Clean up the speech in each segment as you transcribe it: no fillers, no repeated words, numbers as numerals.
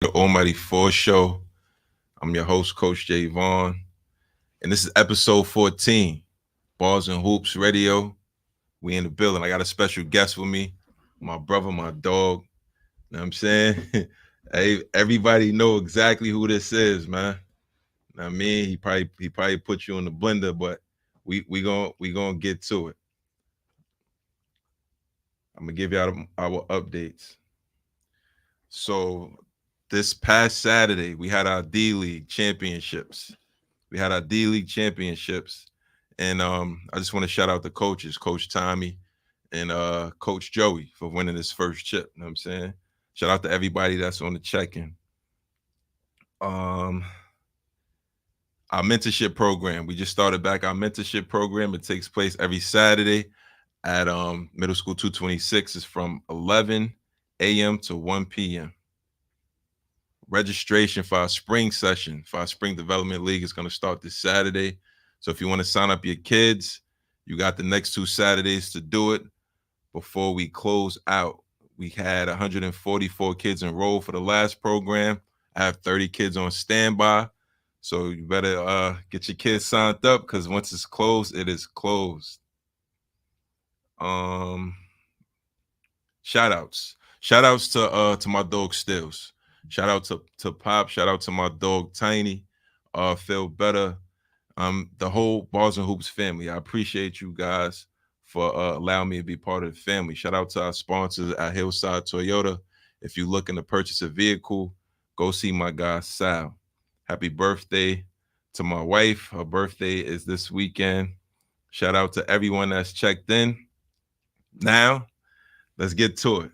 The Almighty Four Show. I'm your host, Coach Jay Vaughn, and this is episode 14, Balls and Hoops Radio. We in the building. I got a special guest with me, my brother, my dog. You know what I'm saying? Hey, everybody know exactly who this is, man. Know what I mean, he probably put you in the blender, but we gonna get to it. I'm gonna give y'all our updates. So this past Saturday, we had our D League championships. And I just want to shout out the coaches, Coach Tommy and Coach Joey for winning his first chip. You know what I'm saying? Shout out to everybody that's on the check-in. Um, our mentorship program. We just started back our mentorship program. It takes place every Saturday at Middle School 226. It's from 11 a.m. to 1 p.m. Registration for our spring session, for our spring development league, is going to start this Saturday. So if you want to sign up your kids, you got the next 2 Saturdays to do it before we close out. We had 144 kids enrolled for the last program. I have 30 kids on standby. So you better get your kids signed up, because once it's closed, it is closed. Shout outs to my dog Stills. Shout out to Pop. Shout out to my dog Tiny. Feel better. The whole Balls and Hoops family. I appreciate you guys for allowing me to be part of the family. Shout out to our sponsors at Hillside Toyota. If you're looking to purchase a vehicle, go see my guy Sal. Happy birthday to my wife. Her birthday is this weekend. Shout out to everyone that's checked in. Now, let's get to it.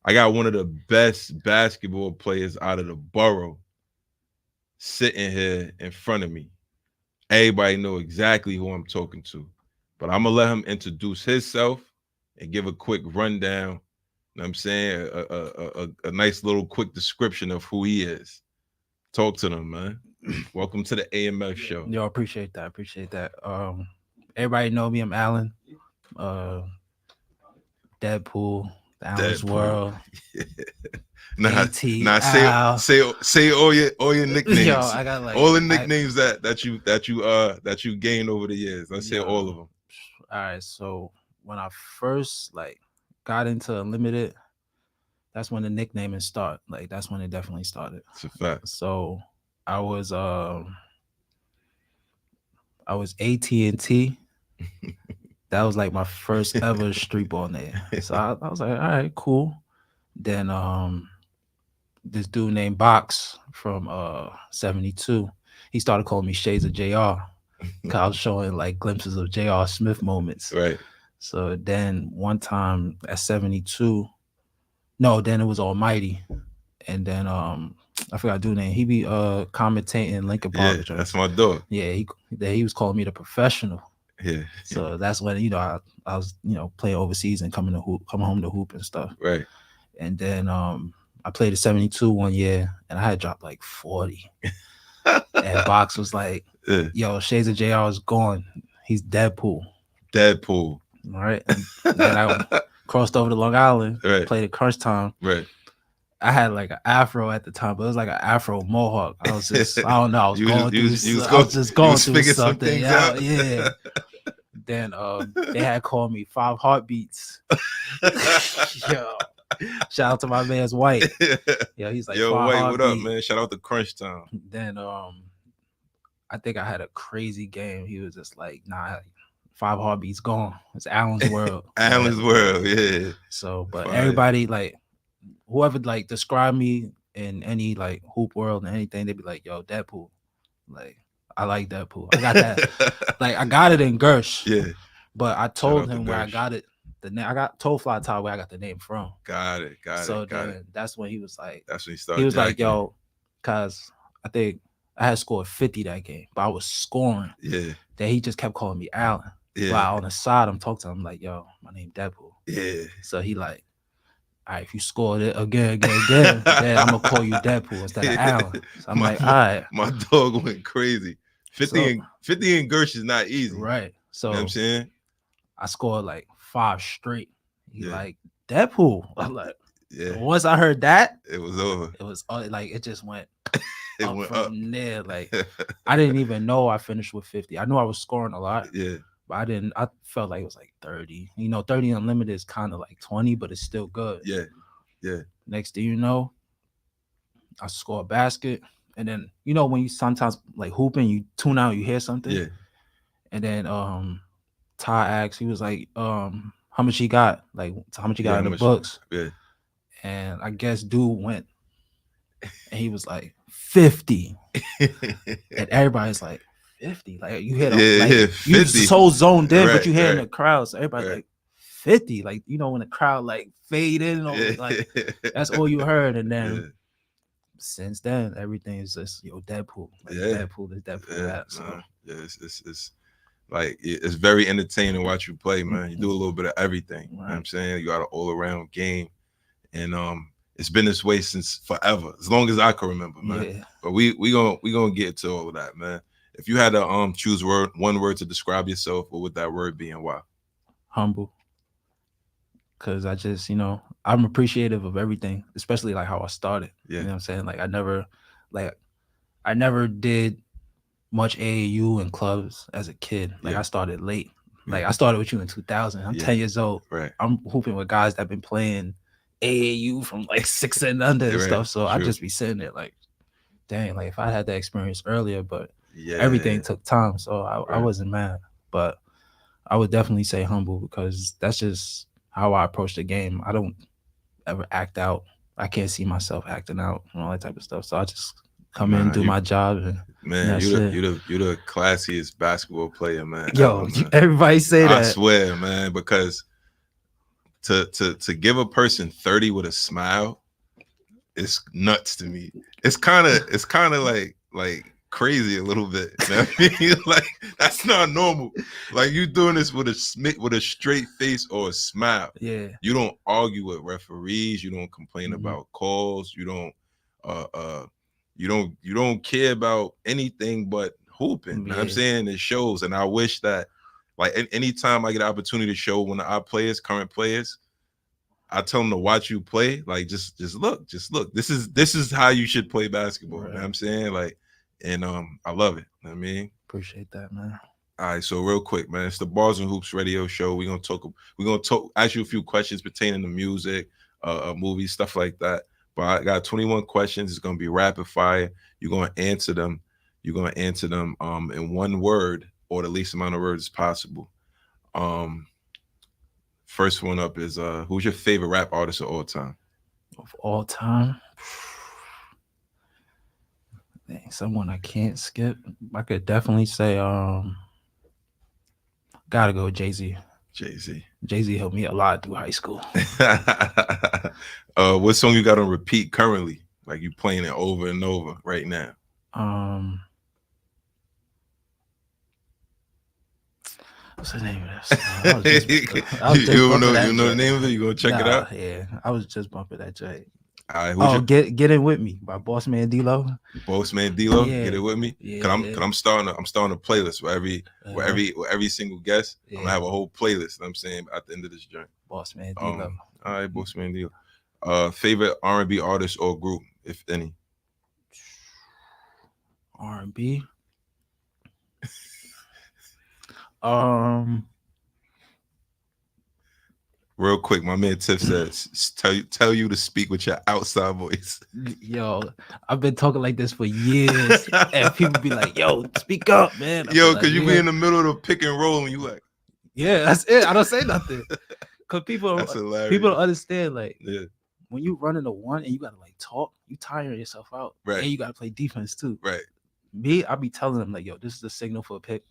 I got one of the best basketball players out of the borough sitting here in front of me. Everybody know exactly who I'm talking to, but I'm gonna let him introduce himself and give a quick rundown. You know what I'm saying? A nice little quick description of who he is. Talk to them, man. Welcome to the AMF show. Yo, appreciate that. Everybody know me. I'm Allan. Deadpool, the Allan's World. Say all your nicknames. Yo, I got like all the nicknames that you gained over the years. Let's say all of them. All right. So when I first got into Unlimited, that's when the nicknaming start. That's when it definitely started. It's a fact. So I was AT&T. That was like my first ever street ball name. So I was like, all right, cool. Then this dude named Box from 72, he started calling me Shades of JR. Cause I was showing like glimpses of J.R. Smith moments. Right. So then one time at 72, then it was Almighty. And then I forgot dude name. He be commentating Lincoln Park. Yeah, that's my dog. Yeah, he was calling me the professional. Yeah. So that's when I was playing overseas and come home to hoop and stuff. Right. And then I played at 72 one year and I had dropped like 40. And Box was like, yo, Shades of JR is gone. He's Deadpool. All right. And then I crossed over to Long Island, right. Played at Crunch Time. Right. I had like an afro at the time, but it was like an afro mohawk. I was just, I don't know. I was just going through something. Yeah. Then they had called me 5 Heartbeats. Yo, shout out to my man's White. Yeah, he's like, yo, White, what up, man? Shout out to Crunch Time. Then I think I had a crazy game. He was just like, nah, 5 Heartbeats gone. It's Allan's World. Allan's World, yeah. So, but everybody whoever describe me in any hoop world and anything, they'd be like, yo, Deadpool. I like Deadpool. I got that. I got it in Gersh. Yeah. But I told him where I got it. I told Fly Top where I got the name from. Got it. So then that's when he was like, that's when he started. He was like, yo, cause I think I had scored 50 that game, but I was scoring. Yeah. Then he just kept calling me Allan. Yeah. While on the side, I'm talking to him like, yo, my name Deadpool. Yeah. So he like, all right, if you scored it again, then I'm gonna call you Deadpool instead of Allan. So I'm like, all right. My dog went crazy. 50 in Gersh is not easy. Right. So you know what I'm saying? I scored 5 straight. He like, Deadpool. I'm like, Yeah. Once I heard that, it was over. it was like it just went It up went up. from there. Like I didn't even know I finished with 50. I knew I was scoring a lot, Yeah. but I didn't. I felt like it was like 30. 30 unlimited is kind of like 20, but it's still good. Yeah. Yeah. Next thing you know, I score a basket, and then when you sometimes like hooping, you tune out, you hear something, Yeah. and then Ty asked, he was like, how much he got? Like how much he Yeah. got How in the much? books? Yeah. And I guess dude went, and he was like 50, and everybody's like 50. Like you hear Yeah. like Yeah. you 50. so zoned in, but Right. you hear in Right. the crowd, so everybody's Right. like 50. Like when the crowd like fade in, or Yeah. like that's all you heard. And Yeah. then since then, everything is just Deadpool. Like Yeah. Deadpool is Deadpool Yeah. that. So Yeah. It's like it's very entertaining to watch you play, man. You do a little bit of everything. You know what I'm saying? You got an all around game. And it's been this way since forever, as long as I can remember, man. Yeah. But we gonna get to all of that, man. If you had to choose one word to describe yourself, what would that word be and why? Humble. Cause I just, I'm appreciative of everything, especially like how I started. Yeah. You know what I'm saying? Like I never did much AAU and clubs as a kid. Like I started late. Like I started with you in 2000. I'm 10 years old. Right. I'm hooping with guys that been playing AAU from like 6 and under and stuff. So I just be sitting there like, dang, like if I had that experience earlier, but everything took time. So I wasn't mad. But I would definitely say humble, because that's just how I approach the game. I don't ever act out. I can't see myself acting out and all that type of stuff. So I just come in, do my job, and man, you're the classiest basketball player, man. Yo, ever, man. Everybody say that. I swear, man, because to give a person 30 with a smile, it's nuts to me. It's kind of like crazy a little bit. You know what I mean? Like that's not normal. Like you doing this with a straight face or a smile. Yeah. You don't argue with referees. You don't complain about calls. You don't you don't care about anything but hooping. You know what I'm saying? It shows. And I wish that like anytime I get an opportunity to show one of our players, current players, I tell them to watch you play. Like just look. This is how you should play basketball. Right. You know what I'm saying? Like, and I love it. You know what I mean? Appreciate that, man. All right, so real quick, man, it's the Bars and Hoops radio show. We're gonna talk, ask you a few questions pertaining to music, movies, stuff like that. But I got 21 questions. It's gonna be rapid fire. You're gonna answer them. In one word or the least amount of words possible. First one up is who's your favorite rap artist of all time? Of all time? Dang, someone I can't skip. I could definitely say gotta go Jay-Z. Jay-Z helped me a lot through high school. What song you got on repeat currently? Like you playing it over and over right now? What's the name of this? You know the name of it? You gonna check it out? Yeah, I was just bumping that J. All right, Get In With Me by Boss Man D-Lo. Boss Man D-Lo, yeah. Get It With Me. Yeah, Cause I'm starting a playlist for every single guest. I'm gonna have a whole playlist. I'm saying at the end of this joint. Boss Man D-Lo. All right, Boss Man D-Lo. Favorite R&B artist or group, if any? R&B. Real quick, my man Tiff says, tell you to speak with your outside voice. Yo, I've been talking like this for years, and people be like, "Yo, speak up, man." Yo, because you be in the middle of the pick and roll, and you like, yeah, that's it. I don't say nothing, because people don't understand. Like, when you run into one and you gotta like talk, you tiring yourself out, right? And you gotta play defense too, right? Me, I be telling them like, "Yo, this is a signal for a pick.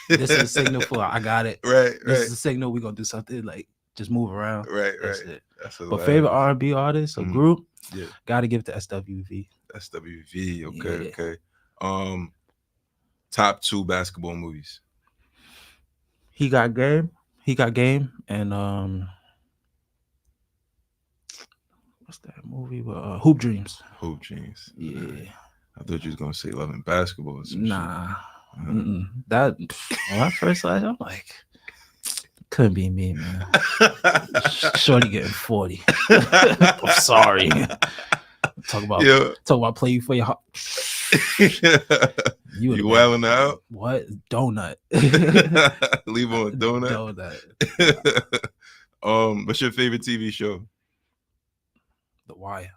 This is a signal for I got it. Right, This is a signal we gonna do something like." Just move around. Right. It. But favorite R&B artist or group? Yeah. Gotta give it to SWV. SWV, okay. Top 2 basketball movies. He Got Game, and what's that movie? Hoop Dreams. Yeah. I thought you was gonna say Loving Basketball or some shit. That when I first saw it, I'm like, couldn't be me, man. Shorty getting 40. I'm sorry. Talk about play you for your heart. You wilding out? What? Donut. Leave on donut. What's your favorite TV show? The Wire.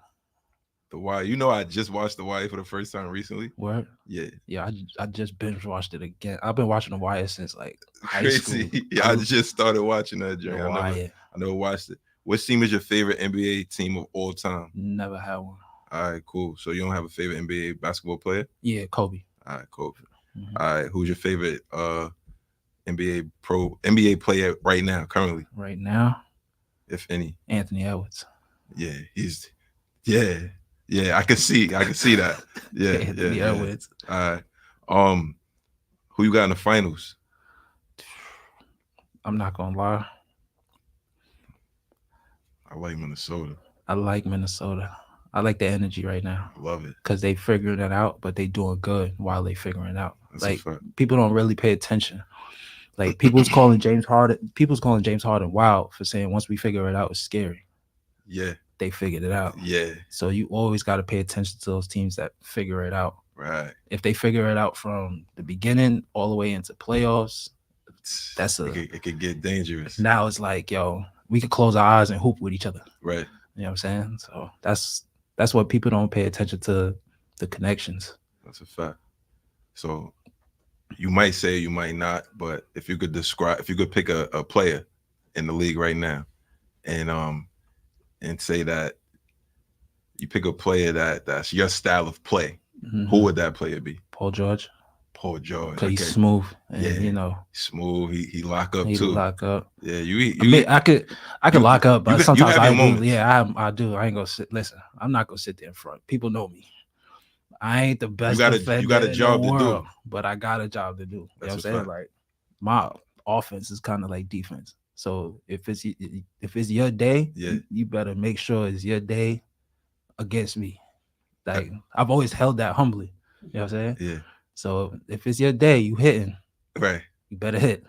The Wire. You know, I just watched The Wire for the first time recently. What? Yeah. Yeah, I just binge watched it again. I've been watching The Wire since like high school. Yeah, I just started watching that journey. I never watched it. What team is your favorite NBA team of all time? Never had one. All right, cool. So you don't have a favorite NBA basketball player? Yeah, Kobe. All right, Kobe. Mm-hmm. All right, who's your favorite NBA player right now, currently? Right now, if any. Anthony Edwards. Yeah, yeah. I can see that. Yeah, Anthony Edwards. All right. Who you got in the finals? I'm not gonna lie. I like Minnesota. I like the energy right now. Love it. Because they figuring it out, but they doing good while they figuring it out. That's like people don't really pay attention. Like people's calling James Harden wild for saying once we figure it out, it's scary. Yeah. They figured it out. Yeah. So you always got to pay attention to those teams that figure it out. Right. If they figure it out from the beginning all the way into playoffs, it could get dangerous. Now it's like, yo, we could close our eyes and hoop with each other. Right. You know what I'm saying? So that's what people don't pay attention to, the connections. That's a fact. So you might say, you might not, but if you could pick a player in the league right now and say that you pick a player that's your style of play, who would that player be? Paul George. Because he's smooth and smooth. He lock up too. He lock up. Yeah, I could lock up, but sometimes I do. Yeah, I do. I ain't gonna sit. Listen, I'm not gonna sit there in front. People know me. I ain't the best defender you got a job in the world, to do, but I got a job to do. You know what I'm saying? Fact. Like my offense is kind of like defense. So if it's your day, you better make sure it's your day against me. Like I've always held that humbly. You know what I'm saying? Yeah. So if it's your day, you hitting. Right. You better hit.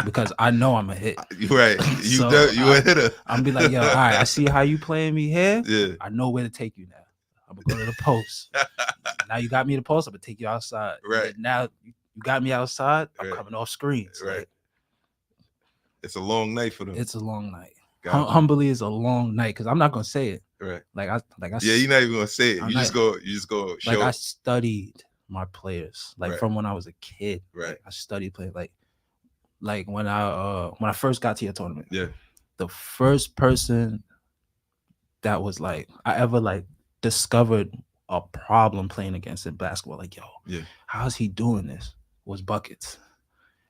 Because I know I'm a hit. Right. You a hitter. I'm be like, yo, all right, I see how you playing me here. Yeah. I know where to take you now. I'm gonna go to the post. Now you got me to post, I'm gonna take you outside. Right. And now you got me outside, I'm coming off screens. Right. It's a long night for them. It's a long night. Humbly is a long night because I'm not gonna say it. Right. Yeah, you're not even gonna say it. You just go show. Like I studied my players from when I was a kid. Right. Like, I studied playing like when I first got to your tournament. Yeah. The first person that was like I ever like discovered a problem playing against in basketball. Like, yo, how's he doing this? Was Buckets.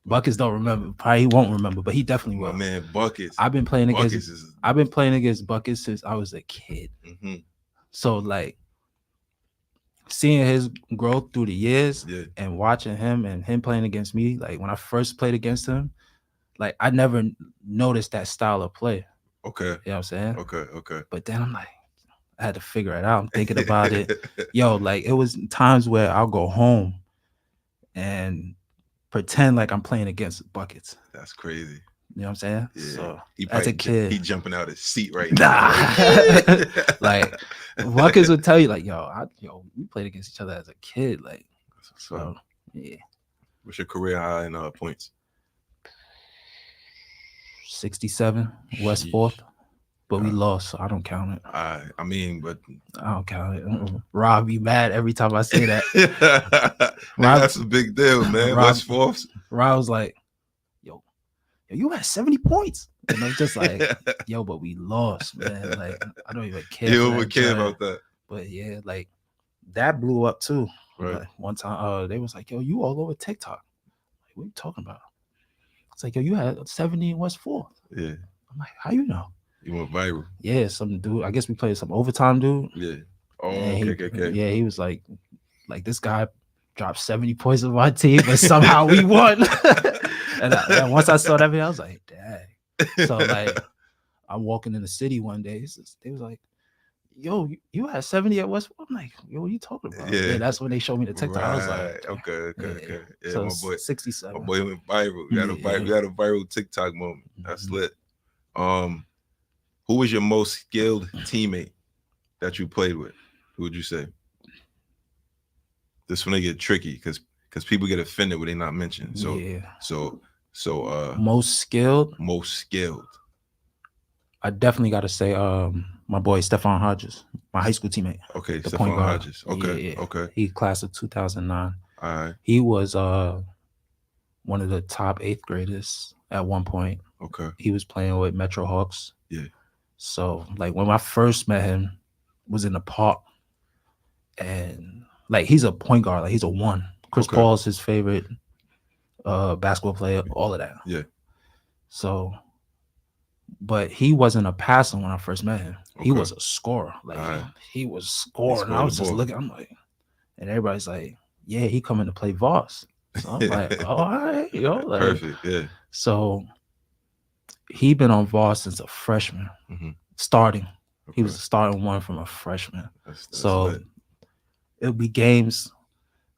Buckets don't remember. Probably he won't remember, but he definitely will. My man, Buckets. I've been playing against Buckets since I was a kid. Mm-hmm. So like seeing his growth through the years and watching him and him playing against me, like when I first played against him, like I never noticed that style of play. Okay. You know what I'm saying? Okay. But then I'm like, I had to figure it out. I'm thinking about it. Yo, like it was times where I'll go home and pretend like I'm playing against Buckets. That's crazy. You know what I'm saying? Yeah. So as a kid, he jumping out his seat right now. Like Buckets would tell you, like, we played against each other as a kid. Like, so yeah. What's your career high in points? 67, West 4th. But we lost, so I don't count it. I don't count it. Rob be mad every time I say that. Rob, that's a big deal, man. West 4th. Rob was like, yo, you had 70 points. And I'm just like, yo, but we lost, man. Like, I don't even care. You don't care about that. But yeah, like that blew up too. Right. Like, one time, they was like, yo, you all over TikTok. Like, what are you talking about? It's like, yo, you had 70 in West 4th. Yeah. I'm like, how you know? You went viral. Yeah, some dude. I guess we played some overtime dude. Yeah. Oh, okay. Yeah, he was like this guy dropped 70 points on my team, but somehow we won. and once I saw that video, I was like, dang. So like, I'm walking in the city one day. They was like, yo, you had 70 at West. I'm like, yo, what are you talking about? Yeah, that's when they showed me the TikTok. I was like, right. Okay. Yeah, So my 67. boy went viral. Yeah. We had a viral TikTok moment. That's Mhm. lit. Who was your most skilled teammate that you played with? Who would you say? This one they get tricky because people get offended when they not mentioned. Yeah. So Most skilled. most skilled. I definitely got to say, my boy Stephon Hodges, my high school teammate, Okay, the point Stephon guard. Hodges. Okay, Yeah. okay. He class of 2009. All right. He was one of the top eighth graders at one point. Okay. He was playing with Metro Hawks. Yeah. So like when I first met him, was in the park, and like he's a point guard, like he's a one. Chris Okay. Paul's his favorite basketball player, all of that. Yeah. So, but he wasn't a passer when I first met him. He Okay. was a scorer. Like Alright. he was scoring. scored I the was just ball. looking. I'm like, and everybody's like, yeah, he coming to play Voss. So I'm like, oh, all right, yo, like, Perfect. Yeah. so he been on Voss since a freshman, Mhm. starting. He Okay. was a starting one from a freshman. That's So lit. it'll be games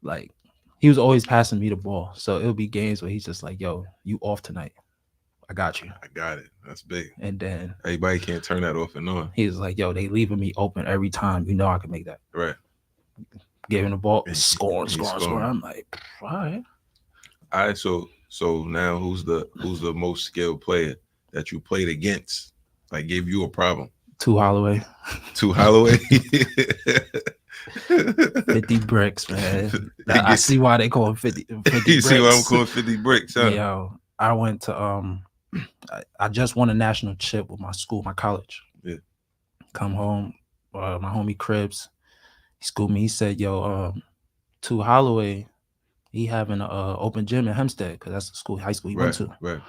like he was always passing me the ball. So it'll be games where he's just like, yo, you off tonight. I got you. I got it. That's big. And then Everybody can't turn that off and on. he was like, yo, they leaving me open every time. You know I can make that. Right. Giving the ball, And scoring. he's scoring. I'm like, all right. All right. So now who's the most skilled player that you played against? Like gave you a problem? Two Holloway. Two Holloway. 50 bricks, man. I see why they call him 50 You bricks. see why I'm calling 50 bricks, huh? Yo, I went to I just won a national chip with my school, my college. Yeah. Come home, my homie Cribs, he schooled me. He said, yo, to Holloway, he having a open gym in Hempstead, because that's the school, high school he went to. Right.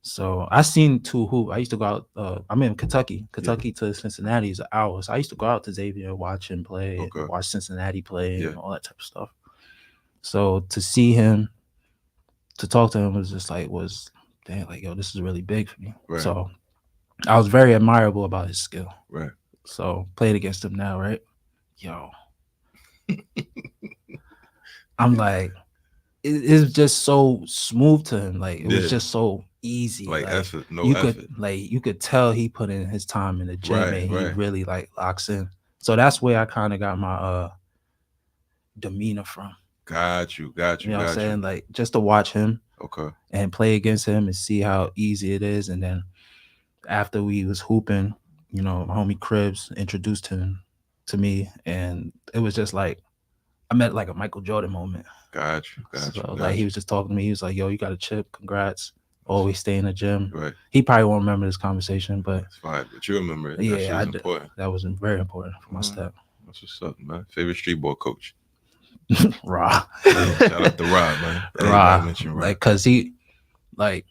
So I seen two hoop. I used to go out. I'm in Kentucky to Cincinnati is an hour. So I used to go out to Xavier and watch him play, and watch Cincinnati play, and all that type of stuff. So to see him, to talk to him was just like, damn, like, yo, this is really big for me. Right. So I was very admirable about his skill. Right. So played against him now, right? Yo, I'm like, it's just so smooth to him. Like it was just so easy. Like effort, no you effort. You could tell he put in his time in the gym, and he really like locks in. So that's where I kind of got my demeanor from. Got you. You know what I'm saying? Like just to watch him, and play against him and see how easy it is. And then after we was hooping, you know, my homie Cribs introduced him to me, and it was just like I met like a Michael Jordan moment. Got you. Like he was just talking to me. He was like, "Yo, you got a chip. Congrats. Always stay in the gym." Right. He probably won't remember this conversation, but it's fine. But you remember it. Yeah, that was important. That was very important for my step. That's what's up, man. Favorite street ball coach? Ra. Shout out to Ra, man. Ra. Like, cause he, like,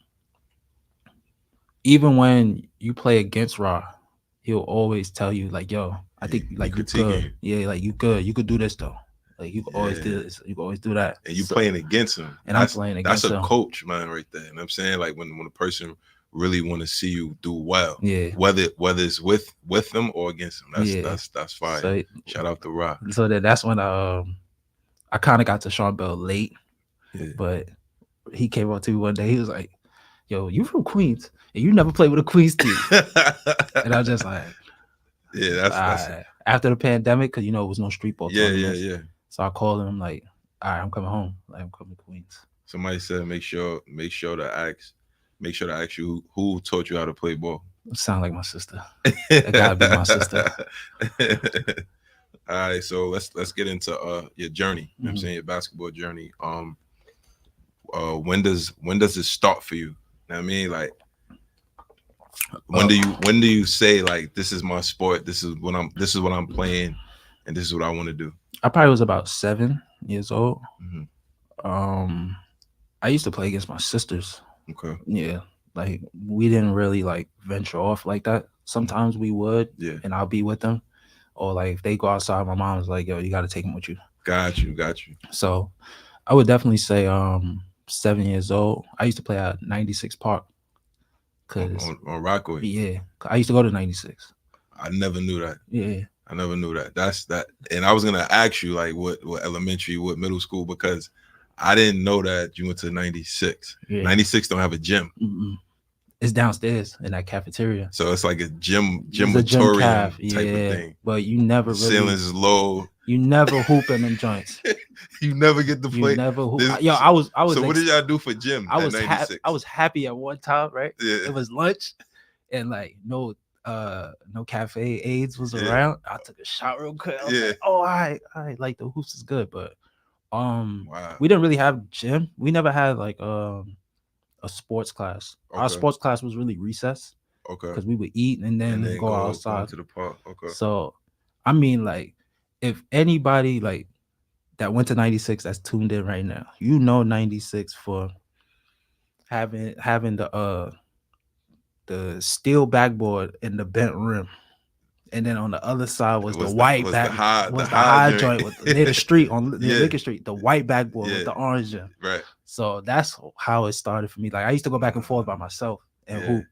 even when you play against Ra, he'll always tell you, like, yo, I think like you good. Yeah, like you good. You could do this though. Like you can always do this. You can always do that. And you playing against him. And I'm playing against him. That's a coach, man, right there. You know what I'm saying? Like when a person really want to see you do well. Yeah. Whether it's with them or against them. That's fire. So, shout out to Ra. So that's when I kind of got to Sean Bell late. Yeah. But he came up to me one day. He was like, yo, you from Queens and you never played with a Queens team. And I was just like, yeah, that's after the pandemic, because you know it was no street ball tournaments. Yeah. So I called him, I'm like, all right, I'm coming home. Like I'm coming to Queens. Somebody said make sure to ask you who taught you how to play ball. It sound like my sister. It gotta be my sister. All right, so let's get into your journey. You know what I'm saying, your basketball journey. When does it start for you? You know what I mean? Like when do you say like this is my sport, this is what I'm playing, and this is what I want to do? I probably was about 7 years old. Mm-hmm. I used to play against my sisters. Okay. Yeah. Like we didn't really like venture off like that. Sometimes we would, and I'll be with them. Or like if they go outside, my mom's like, yo, you gotta take them with you. Got you. So I would definitely say 7 years old. I used to play at 96 Park. On Rockaway. Yeah. I used to go to 96. I never knew that. Yeah. I never knew that. That's that. And I was gonna ask you like what elementary, what middle school, because I didn't know that you went to 96. Yeah. 96 don't have a gym. Mm-mm. It's downstairs in that cafeteria. So it's like a gymatorium type of thing. But you never the ceilings is low. You never hoop in them joints. You never get to play. You never hoop. Yo, I was. So what did y'all do for gym? I was happy at one time, right? Yeah. It was lunch, and like no cafe aids was around. I took a shot real quick. I was like, oh, I like the hoops is good, but we didn't really have gym. We never had like a sports class. Okay. Our sports class was really recess. Okay. Because we would eat and then go outside to the park. Okay. So, I mean, like, if anybody like that went to 96 that's tuned in right now, you know 96 for having the steel backboard and the bent rim. And then on the other side was the white backboard. The high joint near the street on Lincoln Street. The white backboard with the orange gym. Right. So that's how it started for me. Like I used to go back and forth by myself and hoop.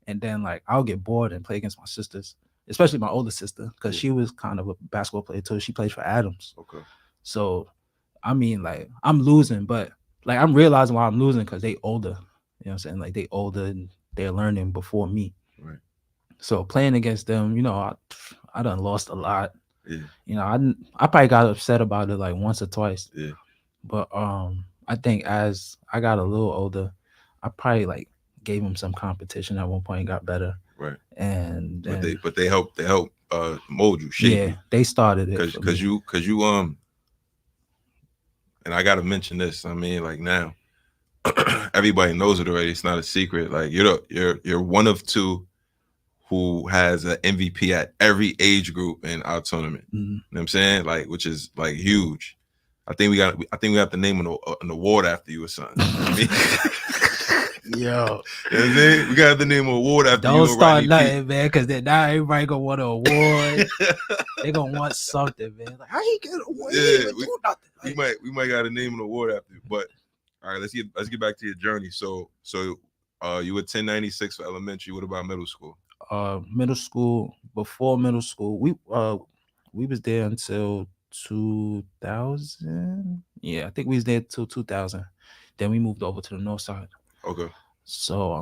And then like I'll get bored and play against my sisters, especially my older sister, because she was kind of a basketball player too. She played for Adams. Okay. So I mean, like I'm losing, but like I'm realizing why I'm losing because they older. You know what I'm saying? Like they older and they're learning before me. Right. So playing against them, you know, I done lost a lot. Yeah. You know, I probably got upset about it like once or twice. Yeah. But I think as I got a little older, I probably like gave them some competition at one point and got better. Right. And but they help mold you, shape you. They started it because you and I gotta mention this. I mean, like now everybody knows it already. It's not a secret. Like you're one of two who has an MVP at every age group in our tournament. Mm-hmm. You know what I'm saying? Like, which is like huge. I think we have to name an award after you or something. You know what I mean? Yo, you know what I'm saying? We gotta name an award after you. Don't start nothing, man, because then now everybody gonna want an award. They gonna want something, man. Like, how he get an award? Do nothing. Like, we might gotta name an award after you. But all right, let's get back to your journey. So you were 1096 for elementary. What about middle school? Middle school, before middle school, we was there until 2000. Yeah, I think we was there till 2000. Then we moved over to the north side. Okay. So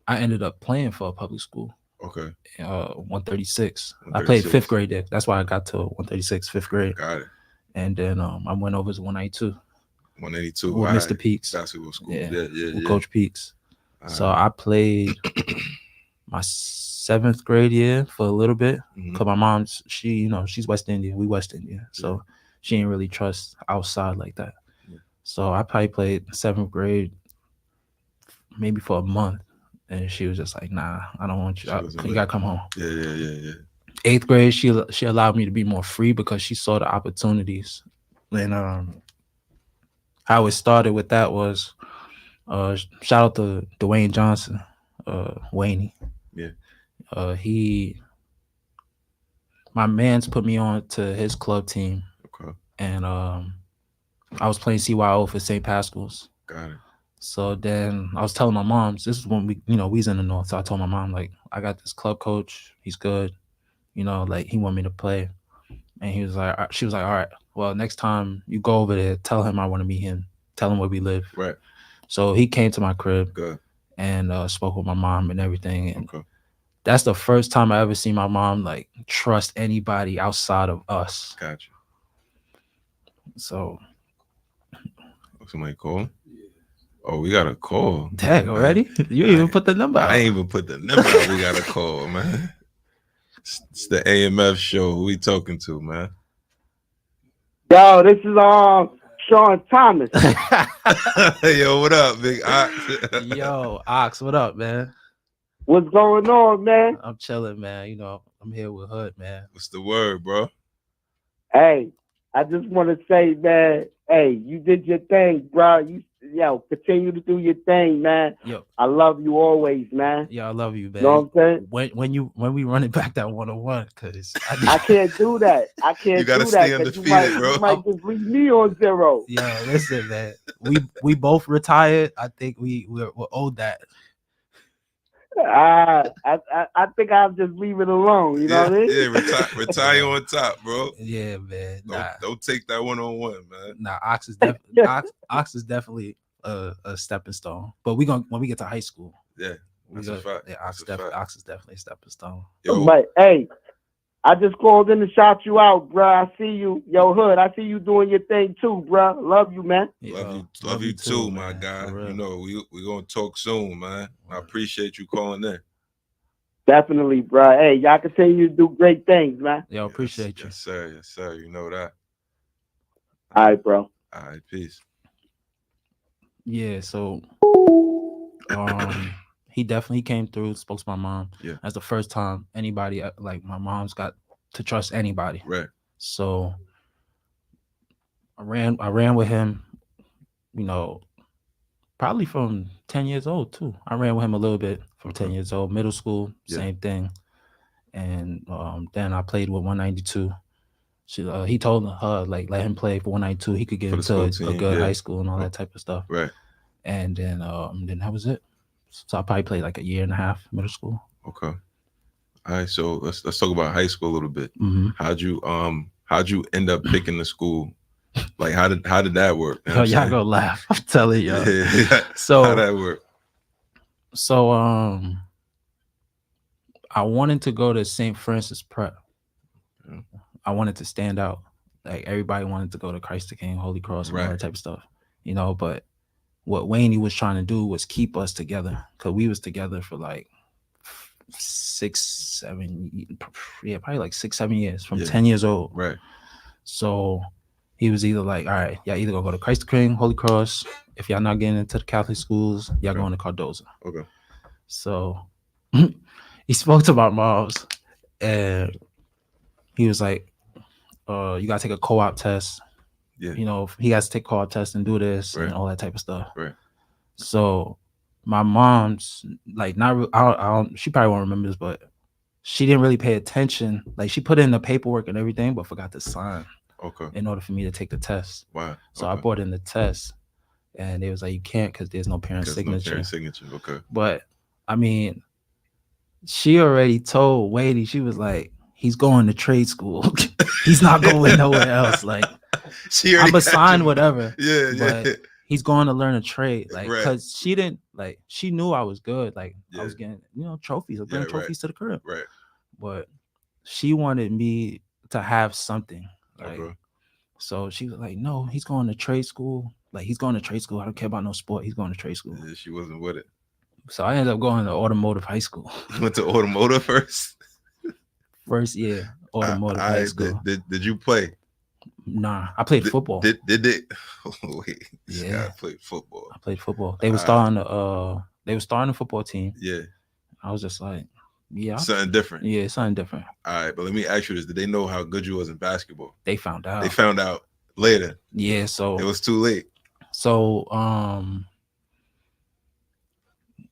I ended up playing for a public school. Okay. 136. I played 5th grade there. That's why I got to 136, 5th grade. Got it. And then I went over to 192. 182 with Mr. Peaks. Basketball school. Yeah. With Coach Peaks. So I played my 7th grade year for a little bit because my mom, she's West Indian. We West Indian, so she didn't really trust outside like that. Yeah. So I probably played 7th grade maybe for a month, and she was just like, "Nah, I don't want you. You gotta come home." Yeah. 8th grade, she allowed me to be more free because she saw the opportunities. And how it started with that was shout out to Dwayne Johnson, Wayne. Yeah. My man's put me on to his club team. Okay. And I was playing CYO for St. Pascal's. Got it. So then I was telling my mom, this is when we was in the north. So I told my mom, like, I got this club coach. He's good. Like he want me to play. And she was like, all right, well, next time you go over there, tell him I want to meet him. Tell him where we live. Right. So he came to my crib. Good. And spoke with my mom and everything. And that's the first time I ever seen my mom like trust anybody outside of us. Gotcha. So somebody call? Oh, we got a call. Dang, already? You even put the number out. I ain't even put the number out. We got a call, man. It's the AMF show. Who we talking to, man? Yo, this is Sean Thomas. Yo, what up, Big Ox? Yo, Ox, what up, man? What's going on, man? I'm chilling, man. I'm here with Hood, man. What's the word, bro? Hey, I just want to say, man, hey, you did your thing, bro. Continue to do your thing, man. Yo, I love you always, man. Yeah, I love you, man. You know what I'm saying? When we run it back that 101, because I can't do that. I can't. You gotta stay undefeated, bro. You might just leave me on 0. Yeah, listen, man. We both retired. I think we're owed that. I think I'll just leave it alone. You know what I mean? Yeah, retire on top, bro. Yeah, man. Don't take that 1-on-1, man. Nah, Ox is definitely a stepping stone. But when we get to high school, yeah, that's a fact. Yeah, Ox is definitely a stepping stone. Yo. But hey, I just called in to shout you out, bro. I see you, yo, Hood. I see you doing your thing too, bro. Love you, man. Love you too, my guy. You know, we gonna talk soon, man. I appreciate you calling in. Definitely, bro. Hey, y'all continue to do great things, man. Yo, appreciate you. Yes, sir. Yes, sir. You know that. All right, bro. All right, peace. Yeah, so he definitely came through, spoke to my mom. Yeah. That's the first time anybody like my mom's got to trust anybody. Right. So I ran with him, you know, probably from 10 years old too. I ran with him a little bit from 10 years old, middle school, same thing. And then I played with 192. He told her like let him play for 192. He could get into a good high school and all that type of stuff. Right. And then that was it. So I probably played like a year and a half middle school. Okay. All right. So let's talk about high school a little bit. Mm-hmm. How'd you end up picking the school? Like how did that work? You know y'all gonna laugh. I'm telling you. Yeah. So how that work? So I wanted to go to St. Francis Prep. Yeah. I wanted to stand out. Like everybody wanted to go to Christ the King, Holy Cross, and all that type of stuff. You know, but what Wayne was trying to do was keep us together because we was together for like probably like 6-7 years from 10 years old. Right. So he was either like, all right, y'all either gonna go to Christ the King, Holy Cross. If y'all not getting into the Catholic schools, y'all going to Cardozo. Okay. So he spoke to my moms and he was like, you gotta take a co-op test. Yeah. You know, he has to take co-op tests and do this and all that type of stuff. Right. So my mom's like I don't she probably won't remember this, but she didn't really pay attention. Like she put in the paperwork and everything, but forgot to sign. Okay. In order for me to take the test. Wow. So I brought in the test and it was like you can't because there's no parent signature. Okay. But I mean, she already told Wadey, she was like, he's going to trade school. He's not going nowhere else. Like I'm gonna sign whatever. Yeah, but he's going to learn a trade. Like because she didn't like she knew I was good. Like I was getting, trophies. I bring trophies to the crib. Right. But she wanted me to have something. Like, okay. So she was like, no, he's going to trade school. Like, he's going to trade school. I don't care about no sport. He's going to trade school. Yeah, she wasn't with it. So I ended up going to automotive high school. You went to automotive first? First year, automotive high school. Did you play? Nah, I played football. Did they? Oh, wait, yeah, I played football. I played football. They were starting the football team. Yeah. I was just like, yeah, something different. Yeah, something different. All right, but let me ask you this: did they know how good you was in basketball? They found out. They found out later. Yeah, so it was too late. So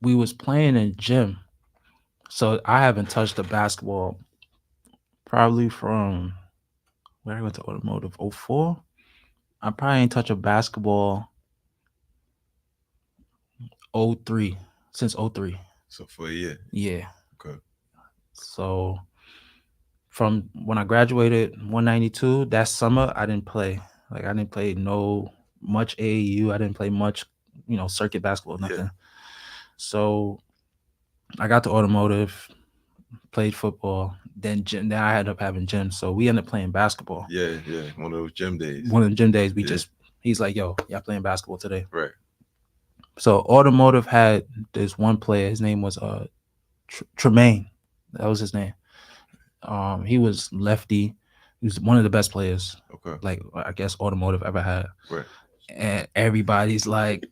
we was playing in gym. So I haven't touched a basketball probably from where I went to automotive 04. I probably ain't touched a basketball 03 since 03. So for a year. Yeah. Okay. So from when I graduated 192, that summer I didn't play. Like I didn't play much AAU. I didn't play much, circuit basketball, nothing. Yeah. So I got to automotive, played football, then I ended up having gym. So we ended up playing basketball. Yeah. One of those gym days. He's like, yo, y'all playing basketball today. Right. So automotive had this one player. His name was Tremaine. That was his name. He was lefty. He was one of the best players. Okay. Like I guess automotive ever had. Right. And everybody's like,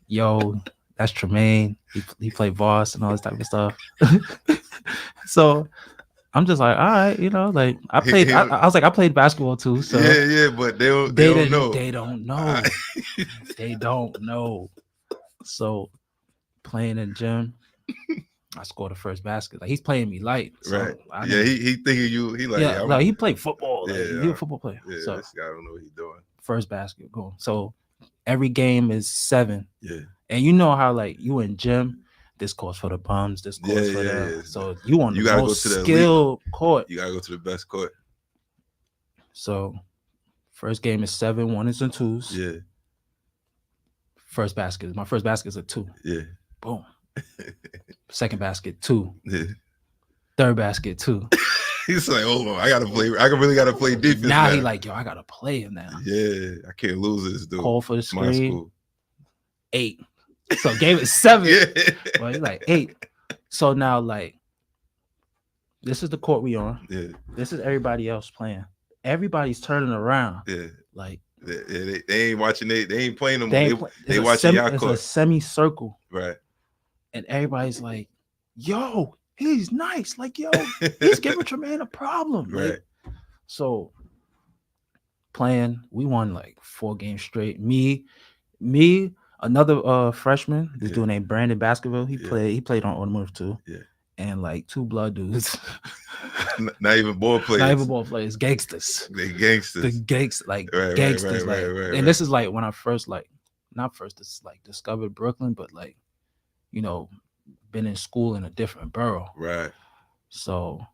yo, that's Tremaine. He played Voss and all this type of stuff. So I'm just like, all right, like I played. I was like, I played basketball too. So yeah, but they don't know. They don't know. They don't know. So playing in gym, I scored the first basket. Like he's playing me light. So right. He thinking you. He like like he played football. Like, he's a football player. Yeah, so this guy don't know what he's doing. First basket going. So every game is 7. Yeah. And you know how like you in gym, this course for the bums, this course for the. So you want you the gotta most go to the skilled court. You gotta go to the best court. So first game is 7 1s and 2s. Yeah. First basket. My first basket is a 2. Yeah. Boom. Second basket 2. Yeah. Third basket 2. He's like, hold on, I really gotta play defense. Now he like, yo, I gotta play him now. Yeah, I can't lose this dude. Call for the screen. 8. Yeah. So game is 7. Well, he's like 8. So now like, this is the court we on. Yeah. This is everybody else playing. Everybody's turning around. Yeah. Like they ain't watching. They ain't playing them. They watching y'all court. It's a semicircle. Right. And everybody's like, yo, he's nice. Like, yo, he's giving Tremaine a problem. Right. Like, so playing, we won like 4 games straight. Me, another freshman, this dude named Brandon Baskerville. He played on Automotive too. Yeah. And like 2 blood dudes. Not even ball players. Not even ball players. Gangsters. They gangsters. The gangsters. Like right, gangsters. Right, and this is like when I first discovered Brooklyn, but like, you know, been in school in a different borough. Right. So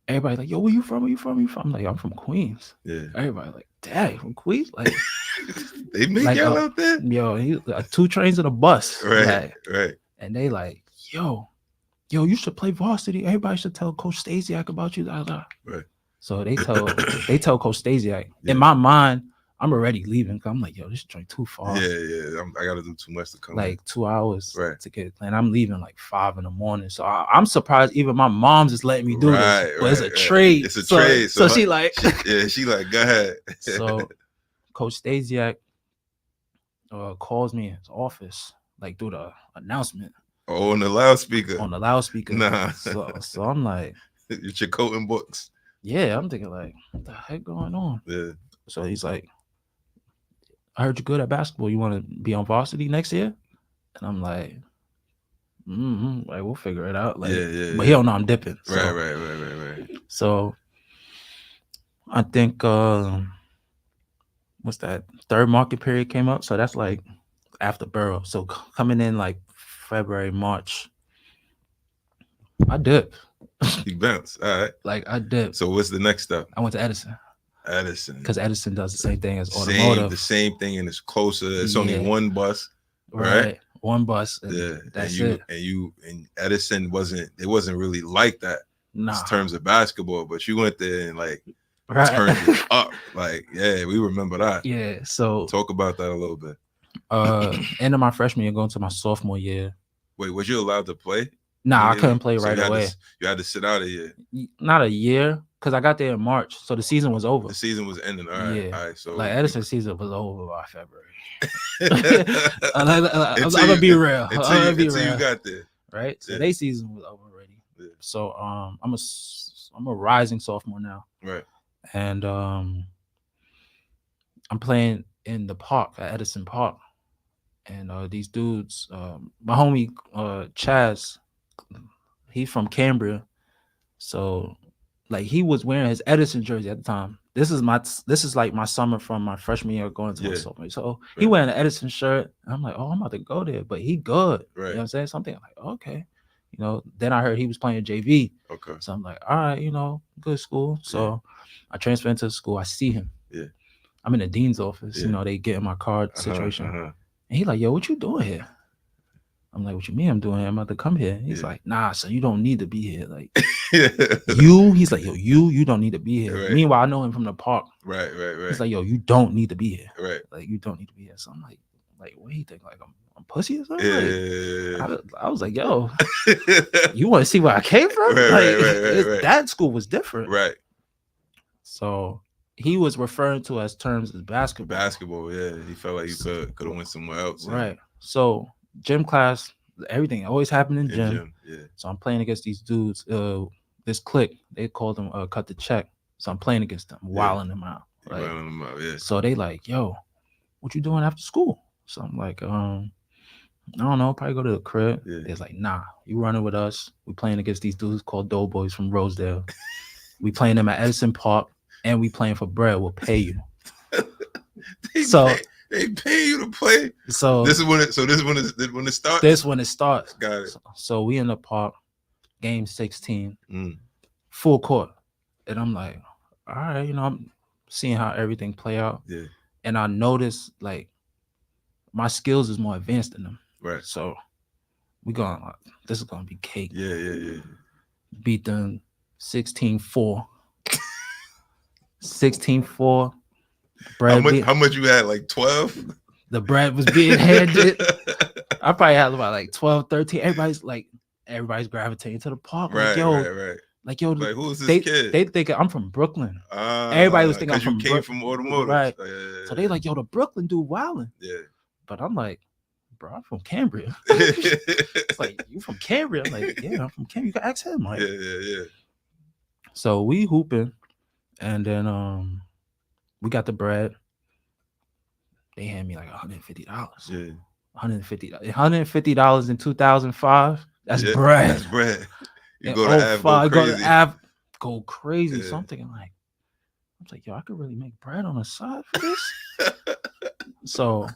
everybody like, yo, where you from? Where you from? Where you from? I'm like, I'm from Queens. Yeah. Everybody like, dang, from Queens? Like they make y'all out there? Yo, he 2 trains and a bus. Right. Like, right. And they like, yo, you should play varsity. Everybody should tell Coach Stasiak about you. Right. So they tell Coach Stasiak. Yeah. In my mind, I'm already leaving. I'm like, yo, this joint too far. Yeah. I gotta do too much to come. Like 2 hours to get. And I'm leaving like 5 a.m. So I'm surprised even my mom's is letting me do this. But it's a trade. It's a trade. So she like, she like, go ahead. So Coach Stasiak calls me in his office, like through the announcement. Oh, on the loudspeaker. Nah. So I'm like, it's your coat and books. Yeah, I'm thinking like, what the heck going on? Yeah. So he's like, I heard you're good at basketball. You want to be on varsity next year? And I'm like, like we'll figure it out. Like, but he don't know I'm dipping. So. Right. So I think what's that? 3rd market period came up. So that's like after Borough. So coming in like February, March, I dipped. You bounced. All right. Like I dipped. So what's the next step? I went to Edison. Because Edison does the same thing as Automotive. The same thing, and it's closer. It's only 1 bus. Right. 1 bus. That's it. And Edison wasn't really like that in terms of basketball, but you went there and like turned it up. Like, yeah, we remember that. Yeah. So talk about that a little bit. End of my freshman year, going to my sophomore year. Wait, was you allowed to play? Nah, I couldn't play right away. You had to sit out a year. Not a year, because I got there in March, so the season was over. The season was ending. All right. Yeah. All right. So like Edison's season was over by February. I'm gonna be real. Until you got there. Right. So their season was over already. Yeah. So I'm a rising sophomore now. Right. And I'm playing in the park at Edison Park. And these dudes, my homie Chaz, he's from Cambria, so like he was wearing his Edison jersey at the time. This is like my summer from my freshman year going to my sophomore year. So he wearing an Edison shirt, and I'm like, oh, I'm about to go there, but he good. Right. You know what I'm saying? Something I'm like, okay. You know, then I heard he was playing JV. Okay. So I'm like, all right, you know, good school. So I transfer into the school. I see him. Yeah. I'm in the dean's office. You know, they get in my card situation. And he like, yo, what you doing here? I'm like, what you mean I'm doing here? I'm about to come here. He's like, nah, so you don't need to be here. Like, he's like, yo, you don't need to be here. Right. Meanwhile, I know him from the park. Right. He's like, yo, you don't need to be here. Right. Like, you don't need to be here. So I'm like, what do you think? Like, I'm pussy or something? Yeah. Like, I was like, yo, you want to see where I came from? Right. That school was different. Right. So he was referring to as terms as basketball. Basketball, yeah. He felt like he could have went somewhere else. Right. So gym class, everything always happened in gym. Yeah. So I'm playing against these dudes. This clique, they called them cut the check. So I'm playing against them, wilding them out. Right? Wilding them out, yeah. So they like, yo, what you doing after school? So I'm like, I don't know, probably go to the crib. Yeah. They're like, nah, you running with us. We playing against these dudes called Doughboys from Rosedale. We playing them at Edison Park, and we playing for bread. We'll pay you. They pay you to play. So this is when it starts. This when it starts. Got it. So we in the park, game 16, full court, and I'm like, all right, I'm seeing how everything play out. Yeah. And I noticed like my skills is more advanced than them. Right. So this is gonna be cake. Yeah. Beat them 16-4. 16-4. How much you had? Like 12? The bread was being handed. I probably had about like 12, 13. Everybody's gravitating to the park. Right, right. Like, yo, like, who's this kid? They think I'm from Brooklyn. Everybody was thinking I'm from Brooklyn. From automotive. Right. Yeah. So they like, yo, the Brooklyn dude wildin'. Yeah. But I'm like, bro, I'm from Cambria. It's like, you from Cambria? I'm like, yeah, I'm from Cambria. You can ask him. Like, yeah. So we hooping, and then we got the bread. They hand me like $150. Yeah. $150 in 2005. That's bread. That's bread. You and go to Av, go crazy. Yeah. So I'm thinking like, yo, I could really make bread on the side for this. So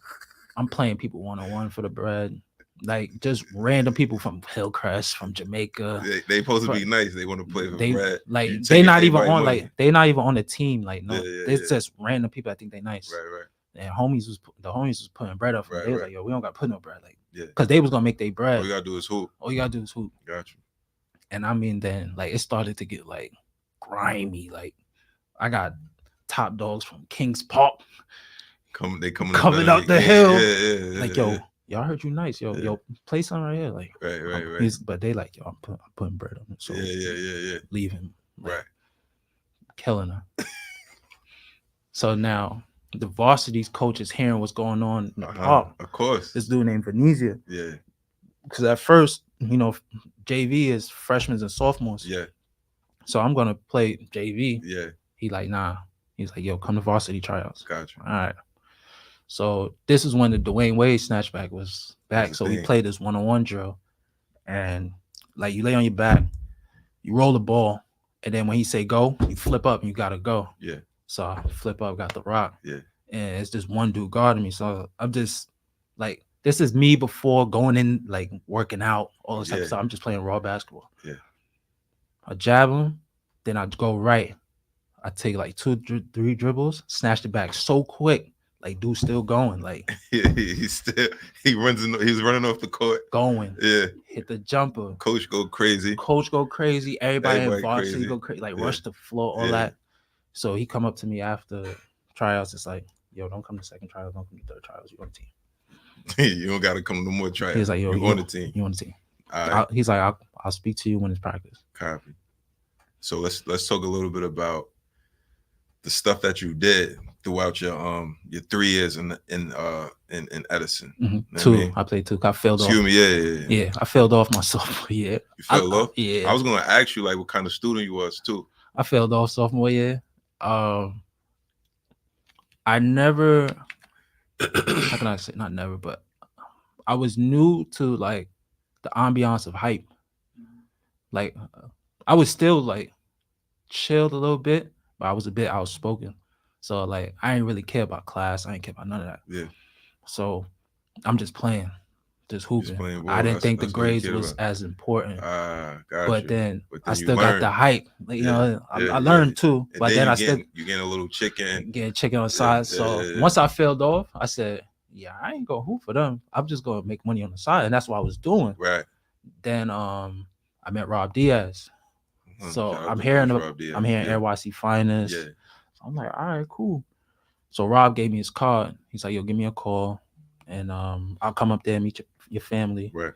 I'm playing people 1-on-1 for the bread. Like just random people from Hillcrest, from Jamaica. They supposed to be nice. They want to play for bread. Like they're not even on money. They're not even on the team. Like no, it's just random people. I think they nice. Right. And the homies was putting bread up. They was like, yo, we don't got to put no bread. Like, because they was gonna make their bread. All you gotta do is hoop. Got you. And I mean, then like it started to get like grimy. Like I got top dogs from Kings Park coming up the hill. Yeah. Like, yo, y'all heard you nice. Yo, play something right here. Like, right. But they like, yo, I'm putting bread on it. So yeah. Leave him. Like, right. Killing her. So now the varsity's coach is hearing what's going on in the park. Of course. This dude named Venezia. Yeah. Because at first, JV is freshmen and sophomores. Yeah. So I'm gonna play JV. Yeah. He like, nah. He's like, yo, come to varsity tryouts. Gotcha. All right. So this is when the Dwayne Wade snatchback was back. So we played this 1-on-1 drill. And like you lay on your back, you roll the ball, and then when he say go, you flip up and you gotta go. Yeah. So I flip up, got the rock. Yeah. And it's just one dude guarding me. So I'm just like, this is me before going in, like working out, all this type of stuff. I'm just playing raw basketball. Yeah. I jab him, then I go right. I take like 2-3 dribbles, snatched it back so quick. Like dude still going. Like he's running off the court. Going. Yeah. Hit the jumper. Coach go crazy. Everybody in varsity go crazy. Like rush the floor, all that. So he come up to me after tryouts. It's like, yo, don't come to second tryouts, don't come to third tryouts. You on the team. You don't gotta come to no more tryouts. He's like, yo, you on the team. You on the team. All right. He's like, I'll speak to you when it's practice. Copy. So let's talk a little bit about the stuff that you did throughout your 3 years in Edison. Mm-hmm. 2. I played 2. I failed off. Excuse me, yeah. I failed off my sophomore year. You failed off? Yeah. I was gonna ask you like what kind of student you was too. I failed off sophomore year. I never, how can I say, not never, but I was new to like the ambiance of hype. Like I was still like chilled a little bit, but I was a bit outspoken. So like I didn't really care about class. I didn't care about none of that. Yeah. So I'm just playing, just hooping. I didn't think the grades was as important. But then I still got the hype. Like, you know, I learned too. And but then I still you getting a little chicken. Getting chicken on the side. So once I failed off, I said, yeah, I ain't gonna hoop for them. I'm just gonna make money on the side. And that's what I was doing. Right. Then I met Rob Diaz. So I'm hearing NYC Finest. Yeah. So I'm like, all right, cool. So Rob gave me his card. He's like, yo, give me a call, and I'll come up there and meet your family. Right.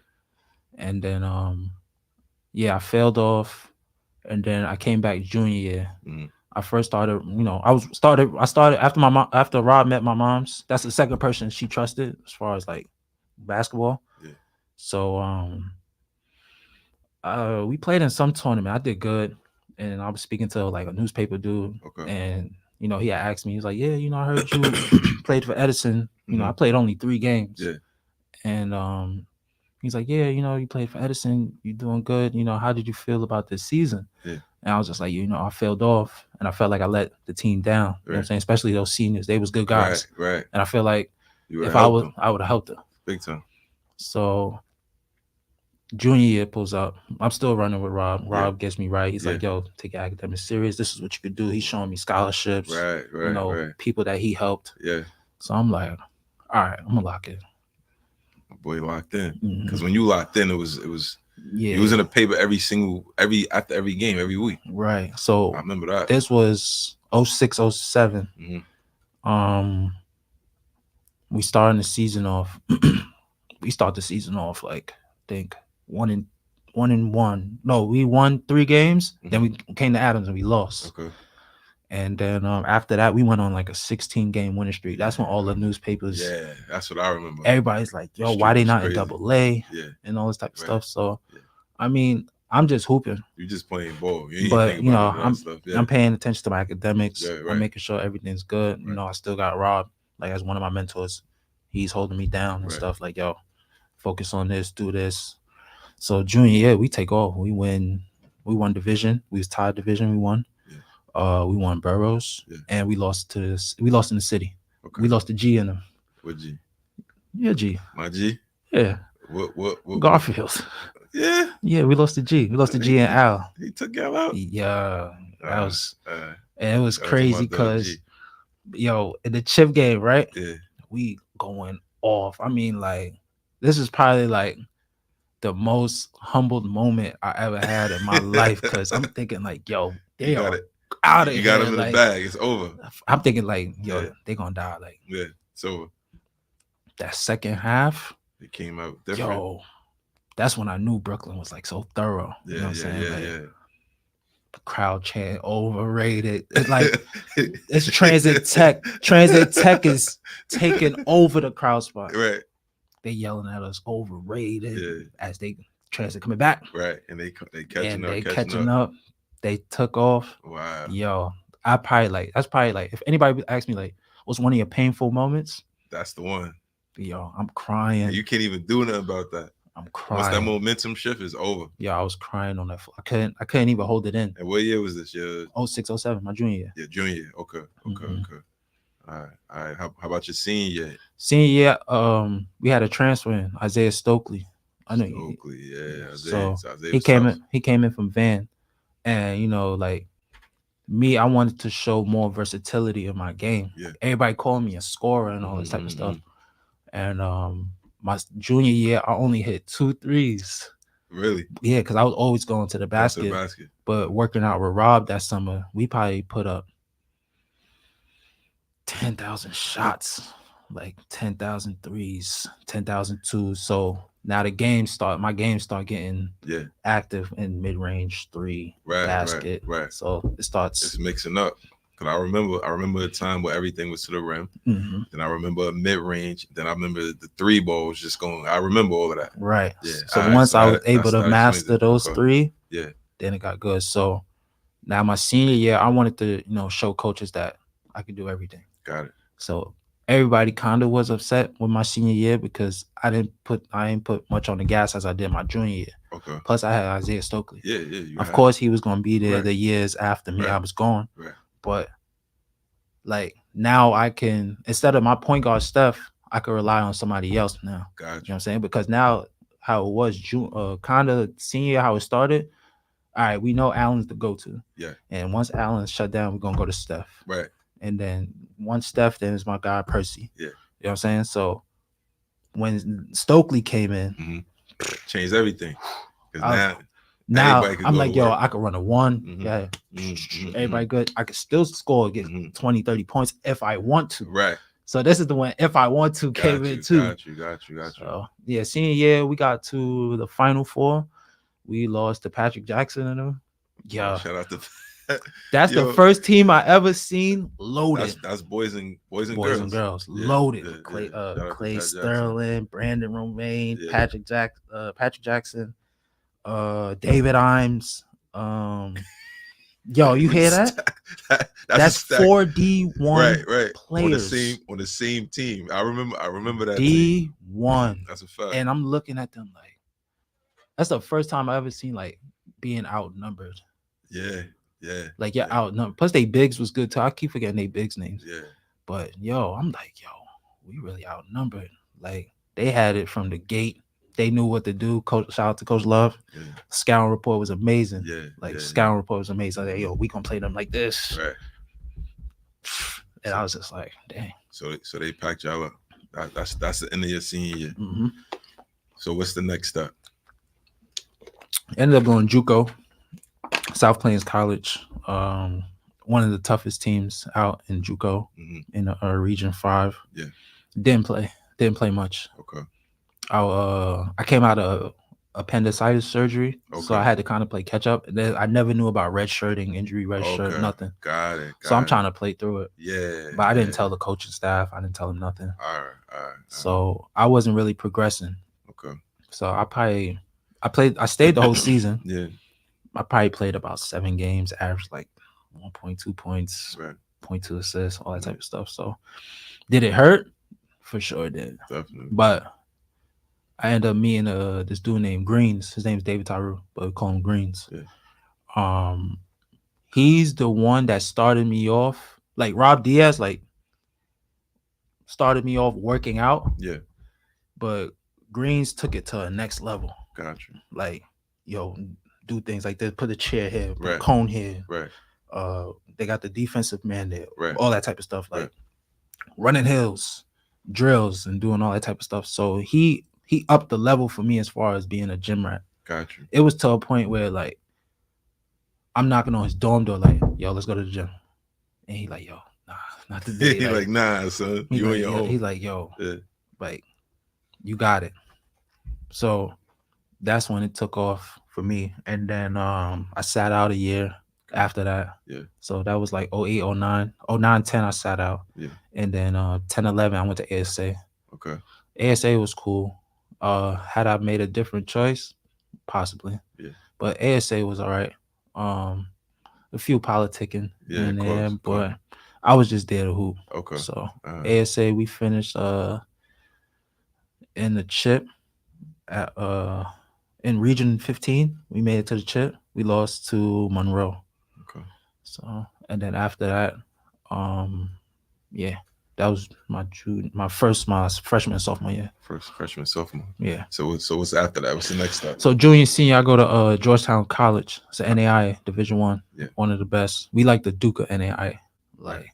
And then I failed off, and then I came back junior year. Mm. I first started, I started after Rob met my mom's. That's the second person she trusted as far as like basketball. Yeah. So we played in some tournament. I did good, and I was speaking to like a newspaper dude, and he had asked me. He was like, "Yeah, I heard you played for Edison. I played only 3 games." Yeah. And he's like, "Yeah, you played for Edison. You're doing good. How did you feel about this season?" Yeah. And I was just like, I failed off, and I felt like I let the team down. You know what I'm saying? Especially those seniors. They was good guys. Right. And I feel like If I would have helped her big time. So junior year pulls up. I'm still running with Rob. Rob gets me right. He's like, yo, take your academics serious. This is what you could do. He's showing me scholarships. Right. People that he helped. Yeah. So I'm like, all right, I'm gonna lock in. My boy locked in. Because when you locked in, it was yeah. It was in the paper after every game, every week. Right. So I remember that. This was 06, 07. We started the season off. We start the season off like I think 1-1. No, we won 3 games. Then we came to Adams and we lost. Okay. And then after that, we went on like a 16-game winning streak. That's when all the newspapers. Yeah, that's what I remember. Everybody's like, yo, why they not crazy. in AA? Yeah. And all this type of stuff. So, I mean, I'm just hooping. You're just playing ball. You but, think about I'm, stuff. I'm paying attention to my academics. Yeah, right. I'm making sure everything's good. Right. I still got Rob, like, as one of my mentors. He's holding me down and stuff. Like, yo, focus on this, do this. So, junior year, we take off. We won division. We was tied division. We won. We won boroughs, and we lost in the city. Okay. We lost to G in them. What G? Yeah, G. My G? Yeah. What Garfield. Yeah. Yeah, we lost to G. We lost to G and Al. He took Al out? Yeah. That was and it was crazy because in the chip game, right? Yeah. We going off. I mean, like, this is probably like the most humbled moment I ever had in my life because I'm thinking like, yo, they are out of here. You got him in the bag. It's over. I'm thinking like, yo, they gonna die. Like, it's over. That second half, it came out different. Yo, that's when I knew Brooklyn was like so thorough. Yeah, you know what I'm saying? Yeah. The crowd chant overrated. It's like it's Transit Tech. Transit Tech is taking over the crowd spot. Right. They yelling at us overrated as they Transit coming back. Right. And they catching catching up. They took off. Wow. Yo, that's probably like if anybody asks me like, what's one of your painful moments? That's the one. Yo, I'm crying. And you can't even do nothing about that. I'm crying. Once that momentum shift is over. Yeah, I was crying on that. I couldn't even hold it in. And what year was this year? 06, 07, my junior year. Yeah, junior year. Okay. All right. How about your senior year? Senior year, we had a transfer in Isaiah Stokely. I know Stokely, yeah. Isaiah he came in from Van. And like me, I wanted to show more versatility in my game. Yeah. Everybody called me a scorer and all this type of stuff. And my junior year, I only hit 2 threes. Really? Yeah, because I was always going to the basket. But working out with Rob that summer, we probably put up 10,000 shots, like 10,000 threes, 10,000 twos. So now my game start getting active in mid-range 3 basket. Right. So it's mixing up. Cause I remember a time where everything was to the rim. Mm-hmm. Then I remember mid-range. Then I remember the 3 ball was just going. I remember all of that. Right. Yeah. So once I was able to master those 3, then it got good. So now my senior year, I wanted to show coaches that I could do everything. Got it. So everybody kind of was upset with my senior year because I didn't put much on the gas as I did my junior year. Okay. Plus I had Isaiah Stokely. Yeah. Of course he was going to be there the years after me. I was gone. Right. But like now I can, instead of my point guard Steph, I could rely on somebody else now. Gotcha. You know what I'm saying? Because now how it was kind of senior, how it started. All right, we know Allan's the go-to. Yeah. And once Allan's shut down, we're gonna go to Steph. Right. And then once Steph, then it's my guy Percy. Yeah. You know what I'm saying? So when Stokely came in, changed everything. Because now I'm like, yo, I could run a 1. Yeah. Everybody good. I could still score, get 20, 30 points if I want to. Right. So this is the one, if I want to, came in too. Got you. So, yeah, senior year, we got to the Final Four. We lost to Patrick Jackson and them. Yeah. Shout out to that's the first team I ever seen loaded. That's boys and girls. Loaded. Clay Sterling, Brandon Romaine, Patrick Jackson, David Imes. Yo, you hear that? That's 4D1 right. players on the same team. I remember that D1. That's a fact. And I'm looking at them like that's the first time I ever seen like being outnumbered. Yeah. Like outnumbered. Plus they bigs was good too. I keep forgetting they bigs names. Yeah. But yo, I'm like, yo, we really outnumbered. Like they had it from the gate. They knew what to do. Coach, shout out to Coach Love. Yeah. Scouting report was amazing. Yeah. Like scouting report was amazing. Like, yo, we gonna play them like this. Right. And I was just like, dang. So they packed y'all up. That's the end of your senior year. Mm-hmm. So what's the next step? Ended up going JUCO, South Plains College. One of the toughest teams out in JUCO in Region 5. Yeah. Didn't play much. Okay. I came out of appendicitis surgery, so I had to kind of play catch up. And then I never knew about redshirting, injury redshirt, nothing. Got it. So I'm trying to play through it. Yeah. But I didn't tell the coaching staff. I didn't tell them nothing. All right. So I wasn't really progressing. Okay. So I stayed the whole season. Yeah. I probably played about 7 games, averaged like 1.2 points, 0.2 assists, all that type of stuff. So did it hurt? For sure it did. Definitely. But I ended up meeting this dude named Greens. His name's David Tyru, but we call him Greens. Yeah. He's the one that started me off. Like Rob Diaz, like started me off working out. Yeah. But Greens took it to a next level. Gotcha. Like, yo, do things like this. Put a chair here, put a Right. cone here. Right. They got the defensive man there. Right. All that type of stuff. Like running hills, drills, and doing all that type of stuff. So he upped the level for me as far as being a gym rat. Gotcha. It was to a point where like I'm knocking on his dorm door, like, yo, let's go to the gym. And he like, yo, nah, not today. He like, nah, son. You like, on your own. He's like, yo, like, you got it. So that's when it took off for me. And then I sat out a year after that. Yeah. So that was like 08, 09. 09, 10, I sat out. Yeah. And then 10, 11, I went to ASA. Okay. ASA was cool. Had I made a different choice? Possibly. Yeah. But ASA was all right. A few politicking in there, but I was just there to hoop. Okay. So ASA, we finished in the chip at in Region 15. We made it to the chip. We lost to Monroe. Okay. So and then after that, yeah, that was my freshman and sophomore year. Freshman, sophomore. Yeah. So what's after that? What's the next step? So junior, senior, I go to Georgetown College. It's an NAI Division I. Yeah. One of the best. We like the Duke of NAI. Like,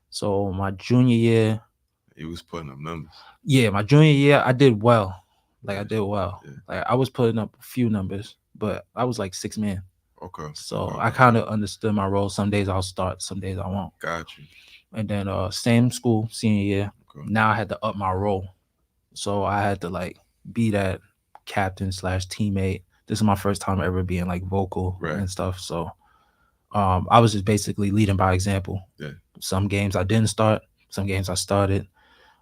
so my junior year, he was putting up numbers. Yeah, my junior year, I did well. Like I did well. Yeah. Like I was putting up a few numbers, but I was like 6 man. Okay. So I kind of understood my role. Some days I'll start, some days I won't. Got you. And then same school, senior year. Okay. Now I had to up my role. So I had to like be that captain / teammate. This is my first time ever being like vocal and stuff. So I was just basically leading by example. Yeah. Some games I didn't start, some games I started.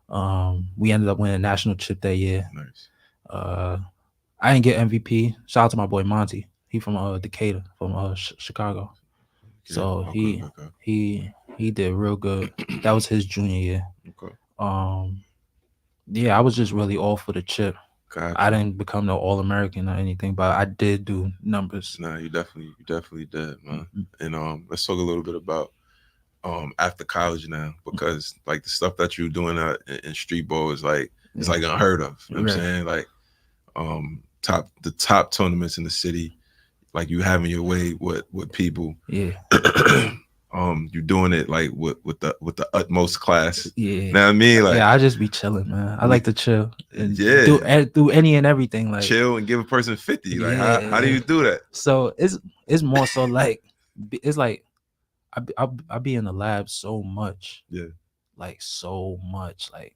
We ended up winning a national chip that year. Nice. I didn't get MVP. Shout out to my boy Monty. He from Decatur, from Chicago. Yeah, so he did real good. That was his junior year. Okay. Yeah, I was just really all for the chip. Gotcha. I didn't become no All-American or anything, but I did do numbers. Nah, you definitely did, man. Mm-hmm. And let's talk a little bit about after college now, because like the stuff that you're doing in street ball is like it's like unheard of. You know what I'm saying? Like the top tournaments in the city, like you having your way with people. Yeah. You're doing it like with the utmost class. Yeah. You know what I mean? Like, I just be chilling, man. I like to chill. And do any and everything. Like chill and give a person 50. Like how do you do that? So it's more so like it's like I be in the lab so much. Yeah. Like so much. Like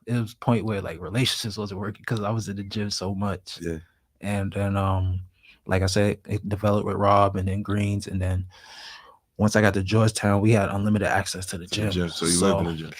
it was a point where like relationships wasn't working because I was in the gym so much. Yeah. And then like I said, it developed with Rob and then Greens, and then once I got to Georgetown, we had unlimited access to the gym. So you live in the gym.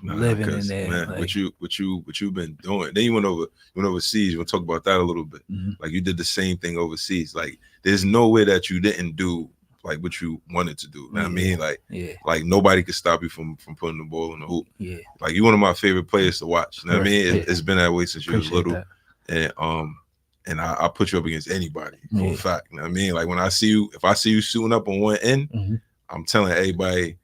Living in there. Man, like, what you've been doing. Then you went overseas. You want to talk about that a little bit. Mm-hmm. Like you did the same thing overseas. Like there's no way that you didn't do like what you wanted to do. You know what I mean? Like, like nobody could stop you from putting the ball in the hoop. Yeah. Like you're one of my favorite players to watch. You know what I mean? It's been that way since you was little. That. And I put you up against anybody for a fact. You know what I mean? Like when if I see you shooting up on one end, I'm telling everybody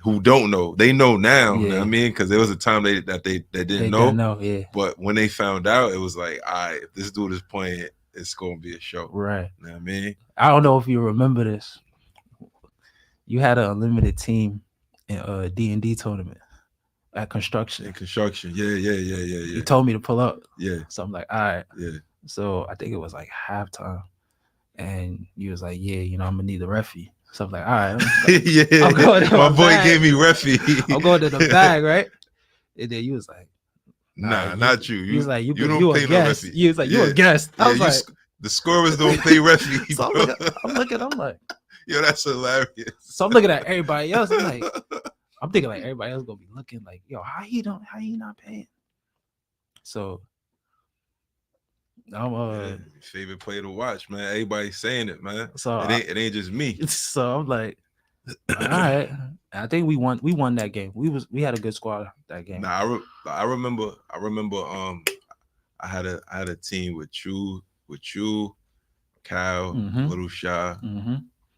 who don't know. They know now. You know what I mean? Because there was a time they didn't know. Yeah. But when they found out, it was like, all right, if this dude is playing, it's gonna be a show. Right. You know what I mean? I don't know if you remember this. You had an unlimited team in a D&D tournament at construction. Yeah. You told me to pull up. Yeah. So I'm like, all right. Yeah. So I think it was like halftime. And you was like, yeah, you know, I'm gonna need the referee. So I'm like, all right. Yeah. I'm going to my boy bag. gave me referee. I'm going to the bag, right? And then you was like, nah, not you. You was like, you don't pay a guest. No referee. You was like, you a guest. I was like, the scorers don't pay referee. So I'm like, yo, that's hilarious. So I'm looking at everybody else. I'm thinking like everybody else gonna be looking like, yo, how he not paying? So I'm favorite player to watch, man. Everybody's saying it, man. So it ain't just me. So I'm like, all right. I think we won that game. We had a good squad that game. Nah, I remember I had a team with you, Cal, Little Shy,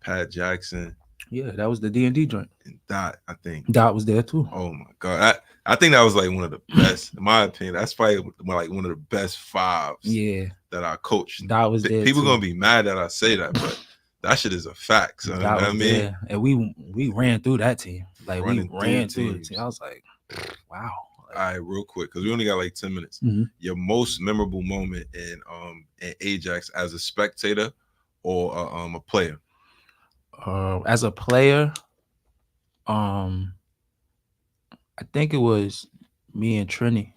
Pat Jackson. Yeah, that was the D&D joint. And Dot, I think. Dot was there too. Oh my God. I think that was like one of the best, in my opinion. That's probably like one of the best fives that I coached. Dot was there. People gonna be mad that I say that, but that shit is a fact. So, you know what I mean? There. And we ran through that team. Like we ran through the team. I was like, wow. All right, real quick, because we only got like 10 minutes. Your most memorable moment in Ajax as a spectator or a player? As a player, I think it was me and Trini.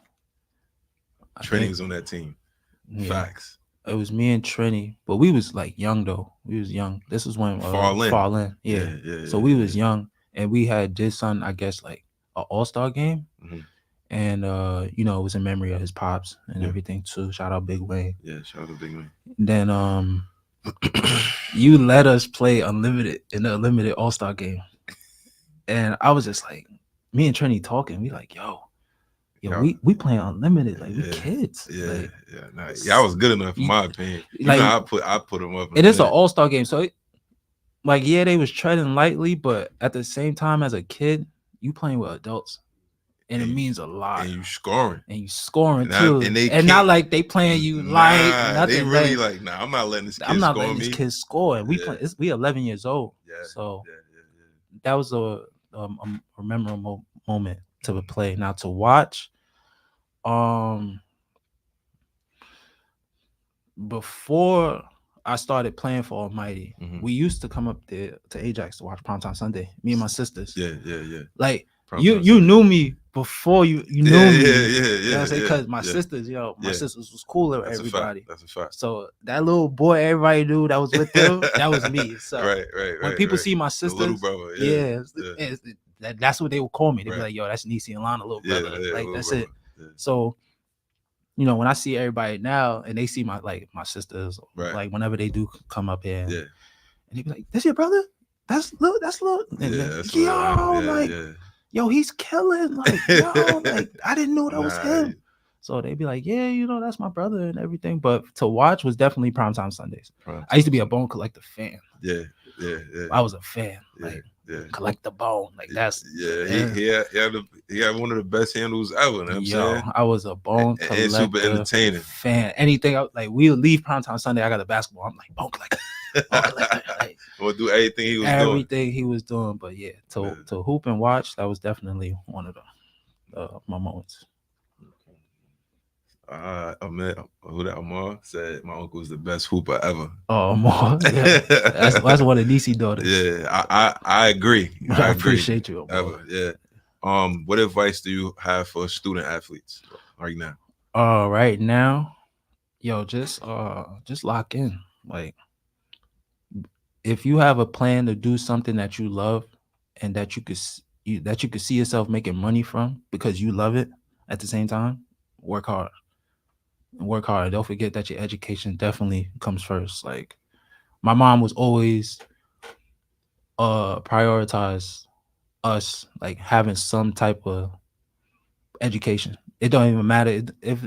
Trini was on that team. Yeah. Facts. It was me and Trini, but we was like young though. We was young. This was when Fall in. Yeah. So we was young, and we had this on, I guess, like an all-star game. And you know, it was in memory of his pops and everything too. Shout out Big Wayne. Yeah, shout out Big Wayne. Then you let us play unlimited in the unlimited all-star game. And I was just like, me and Trini talking, we like, yo, we playing unlimited, like we kids. Yeah, I was good enough in my opinion. Like, I put them up. It is an all-star game, so they was treading lightly, but at the same time, as a kid, you playing with adults. And it means a lot. And you scoring. Too. And not like they playing you light. Nothing. They really like, nah, I'm not letting this kid score. I'm not letting this kid score. And we 11 years old. Yeah. So that was a memorable moment to play. Now to watch, before I started playing for Almighty, we used to come up there to Ajax to watch Primetime Sunday. Me and my sisters. Yeah. Like you knew me before you knew me. Yeah. You know what I'm saying? Because my sisters, my sisters was cooler with everybody. That's a fact. So that little boy everybody knew that was with them, that was me. So right. When people see my sisters, the little brother, that's what they would call me. They'd be like, yo, that's Nisi and Lana, little brother. Like that's brother. It. Yeah. So, you know, when I see everybody now and they see my sisters, like whenever they do come up here, and they be like, "That's your brother? That's little." And yo, he's killing. Like, yo, like I didn't know that was him. So they'd be like, "Yeah, you know, that's my brother and everything." But to watch was definitely Primetime Sundays. I used to be a Bone Collector fan. Yeah. I was a fan. Like, collect the bone. Like that's he had one of the best handles ever. You know what I'm saying? I was a Bone Collector and super entertaining fan. Anything like we would leave Primetime Sunday. I got a basketball. I'm like Bone Collector. Like, we'll do everything he was doing. But yeah, to hoop and watch, that was definitely one of my moments. Amar said my uncle was the best hooper ever. Oh, Amar, yeah. that's one of DC daughters. Yeah, I agree. I appreciate you, Amar. Ever. Yeah. What advice do you have for student athletes right now? Right now, yo, just lock in. Like, if you have a plan to do something that you love and that you could see yourself making money from because you love it at the same time, work hard. Don't forget that your education definitely comes first. Like, my mom was always prioritize us like having some type of education. It don't even matter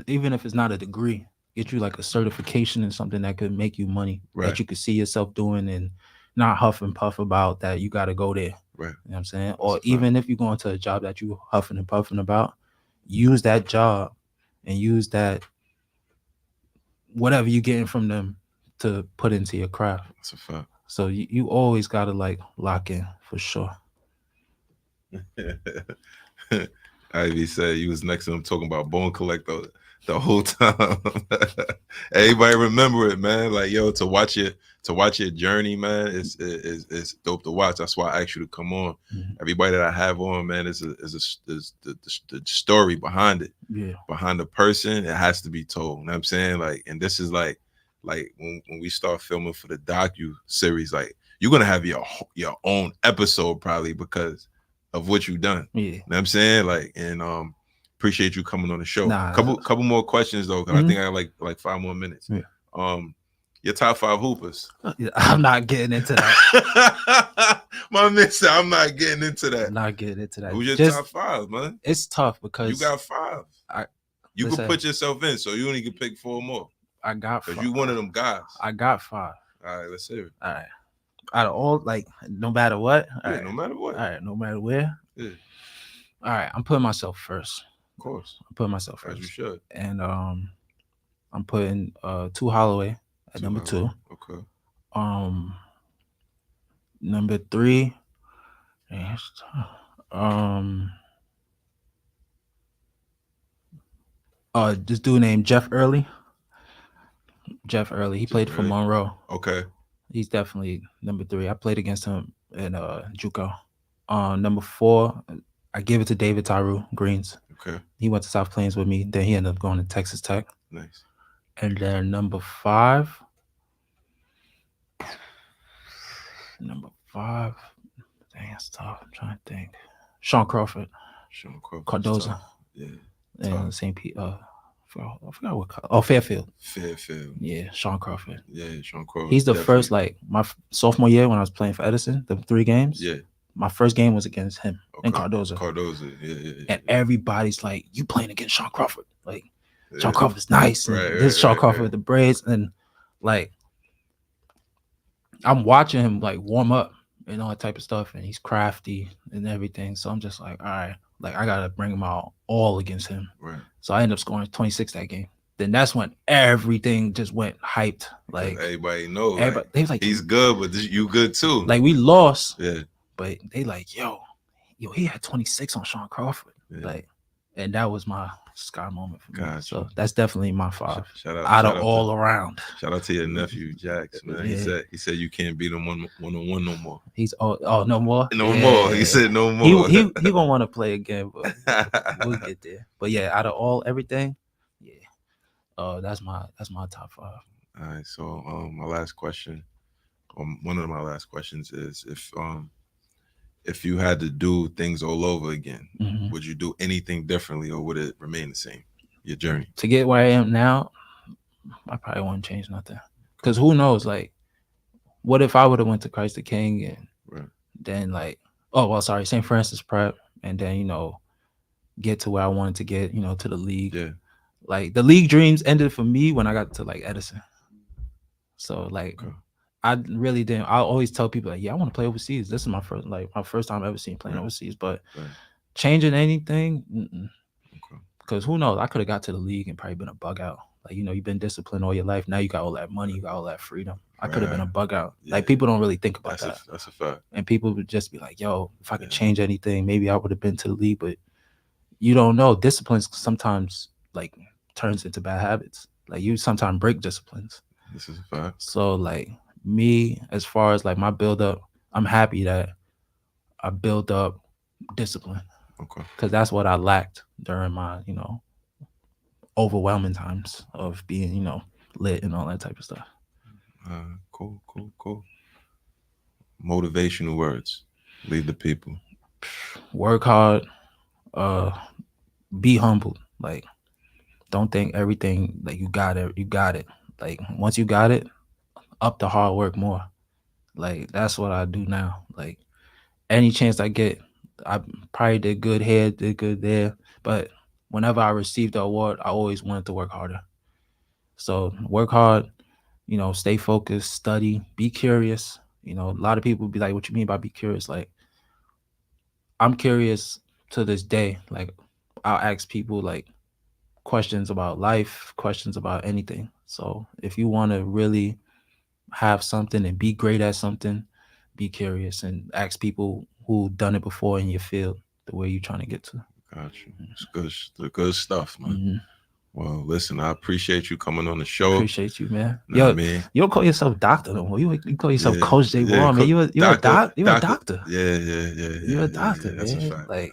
even if it's not a degree, get you like a certification and something that could make you money that you could see yourself doing and not huff and puff about that you got to go there. Right. You know what I'm saying? That's a Or fact. even if you go into a job that you huffing and puffing about, use that job and use that whatever you're getting from them to put into your craft. That's a fact. So you always gotta like lock in for sure. Ivy said you was next to him talking about Bone Collector the whole time. Everybody remember it, man. Like yo, to watch your journey, man. It's dope to watch. That's why I asked you to come on. Mhm. Everybody that I have on, man, is the story behind it, Yeah. behind the person. It has to be told. You know what I'm saying? Like, and this is like when we start filming for the docu series, like you're gonna have your own episode probably because of what you done. Yeah. You know what I'm saying? Like, and appreciate you coming on the show. Nah. Couple more questions though, because I think I have like 5 more minutes. Yeah. Your top 5 hoopers. I'm not getting into that. My man said I'm not getting into that. I'm not getting into that. Who's your Just, top 5, man? it's tough because You got 5. You listen, can put yourself in, so you only can pick 4 more. I got Because 5. you one of them guys. I got 5. All right, let's hear it. All right. Out of all, like, no matter what. Yeah, All right. no matter what. All right, no matter where. Yeah. All right, I'm putting myself first. Of course. I'm putting myself As you first. should. And I'm putting 2 Holloway at number 2. Okay. Number 3. This dude named Jeff Early. He played for Monroe. Okay. He's definitely number 3. I played against him in JUCO. Number 4, I give it to David Tyru Greens. Okay. He went to South Plains with me. Then he ended up going to Texas Tech. Nice. And then number 5. Dang, that's tough. I'm trying to think. Sean Crawford. Cardozo. Yeah. And St. Pete. I forgot what. Fairfield. Yeah, Sean Crawford. Yeah, Sean Crawford. He's the first, like, my sophomore year when I was playing for Edison, the 3 games. Yeah. My first game was against him and Cardozo. Yeah. And everybody's like, you playing against Sean Crawford. Like, Sean Crawford's nice. And this Sean Crawford with the braids. And, like, I'm watching him, like, warm up and all that type of stuff. And he's crafty and everything. So I'm just like, all right, like, I got to bring him out all against him. Right. So I ended up scoring 26 that game. Then that's when everything just went hyped. Like, everybody knows. Everybody, they was like, he's good, but you good too. Like, we lost. Yeah. But they like, yo, he had 26 on Sean Crawford. Yeah. Like, and that was my sky moment for me. So that's definitely my 5. Shout out all around. Shout out to your nephew Jax, man. Yeah. He said you can't beat him one on one no more. He's no more. No more. He said no more. He gonna want to play again, but we'll get there. But yeah, out of everything, yeah. That's my top 5. All right. So my last question, one of my last questions is if you had to do things all over again, would you do anything differently or would it remain the same? Your journey? To get where I am now, I probably wouldn't change nothing. Because who knows, like, what if I would have went to Christ the King and then, like, St. Francis Prep, and then, get to where I wanted to get, to the league. Yeah. Like, the league dreams ended for me when I got to, like, Edison. So, like, I really didn't. I always tell people, like, yeah, I want to play overseas. This is my first time ever seen playing overseas. But changing anything, because who knows? I could have got to the league and probably been a bug out. Like, you've been disciplined all your life. Now you got all that money. You got all that freedom. I could have been a bug out. Yeah. Like, people don't really think about that. That's a fact. And people would just be like, yo, if I could change anything, maybe I would have been to the league. But you don't know. Disciplines sometimes, like, turns into bad habits. Like, you sometimes break disciplines. This is a fact. So, like, me, as far as, like, my build-up, I'm happy that I built up discipline. Okay. Because that's what I lacked during my, overwhelming times of being, lit and all that type of stuff. Cool. Motivational words. Lead the people. Work hard. Be humble. Like, don't think everything, like, you got it. Like, once you got it, up the hard work more. Like, that's what I do now. Like, any chance I get, I probably did good here, did good there. But whenever I received the award, I always wanted to work harder. So work hard, stay focused, study, be curious. A lot of people be like, what you mean by be curious? Like, I'm curious to this day. Like, I'll ask people like questions about life, questions about anything. So if you want to really have something and be great at something, be curious and ask people who done it before in your field, the way you're trying to get to. Got you. It's good. The good stuff, man. Mm-hmm. Well, listen, I appreciate you coming on the show. Appreciate you, man. Know Yo, what I mean? You don't call yourself doctor no more. You call yourself Coach J. Warren, man. You're a doctor. You're a doctor. Yeah. You're a doctor, man. That's a fact. Like,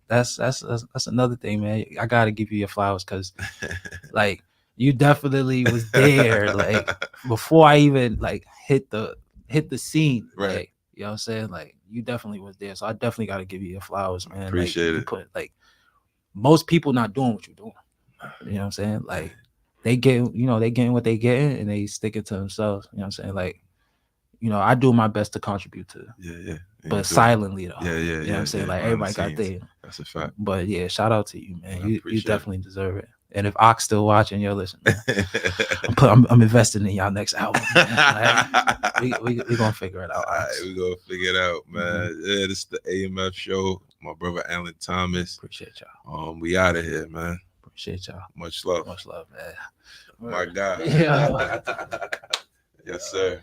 that's a fact. That's another thing, man. I gotta give you your flowers because, like, you definitely was there, like, before I even like hit the scene, right? Like, you know what I'm saying? Like, you definitely was there, so I definitely gotta give you your flowers, man. Appreciate it. Put like most people not doing what you're doing. You know what I'm saying? Like, they getting what they getting and they sticking to themselves. You know what I'm saying? Like, I do my best to contribute to. Yeah. But silently though. Yeah. You know what I'm saying? Like, everybody got there. That's a fact. But yeah, shout out to you, man. You definitely deserve it. And if Ox still watching, yo, listen, man, I'm investing in y'all next album. Like, we gonna figure it out. All right, we gonna figure it out, man. Mm-hmm. Yeah, this is the AMF show. My brother Allan Thomas. Appreciate y'all. We out of here, man. Appreciate y'all. Much love, man. My God. Yeah. Yes, sir.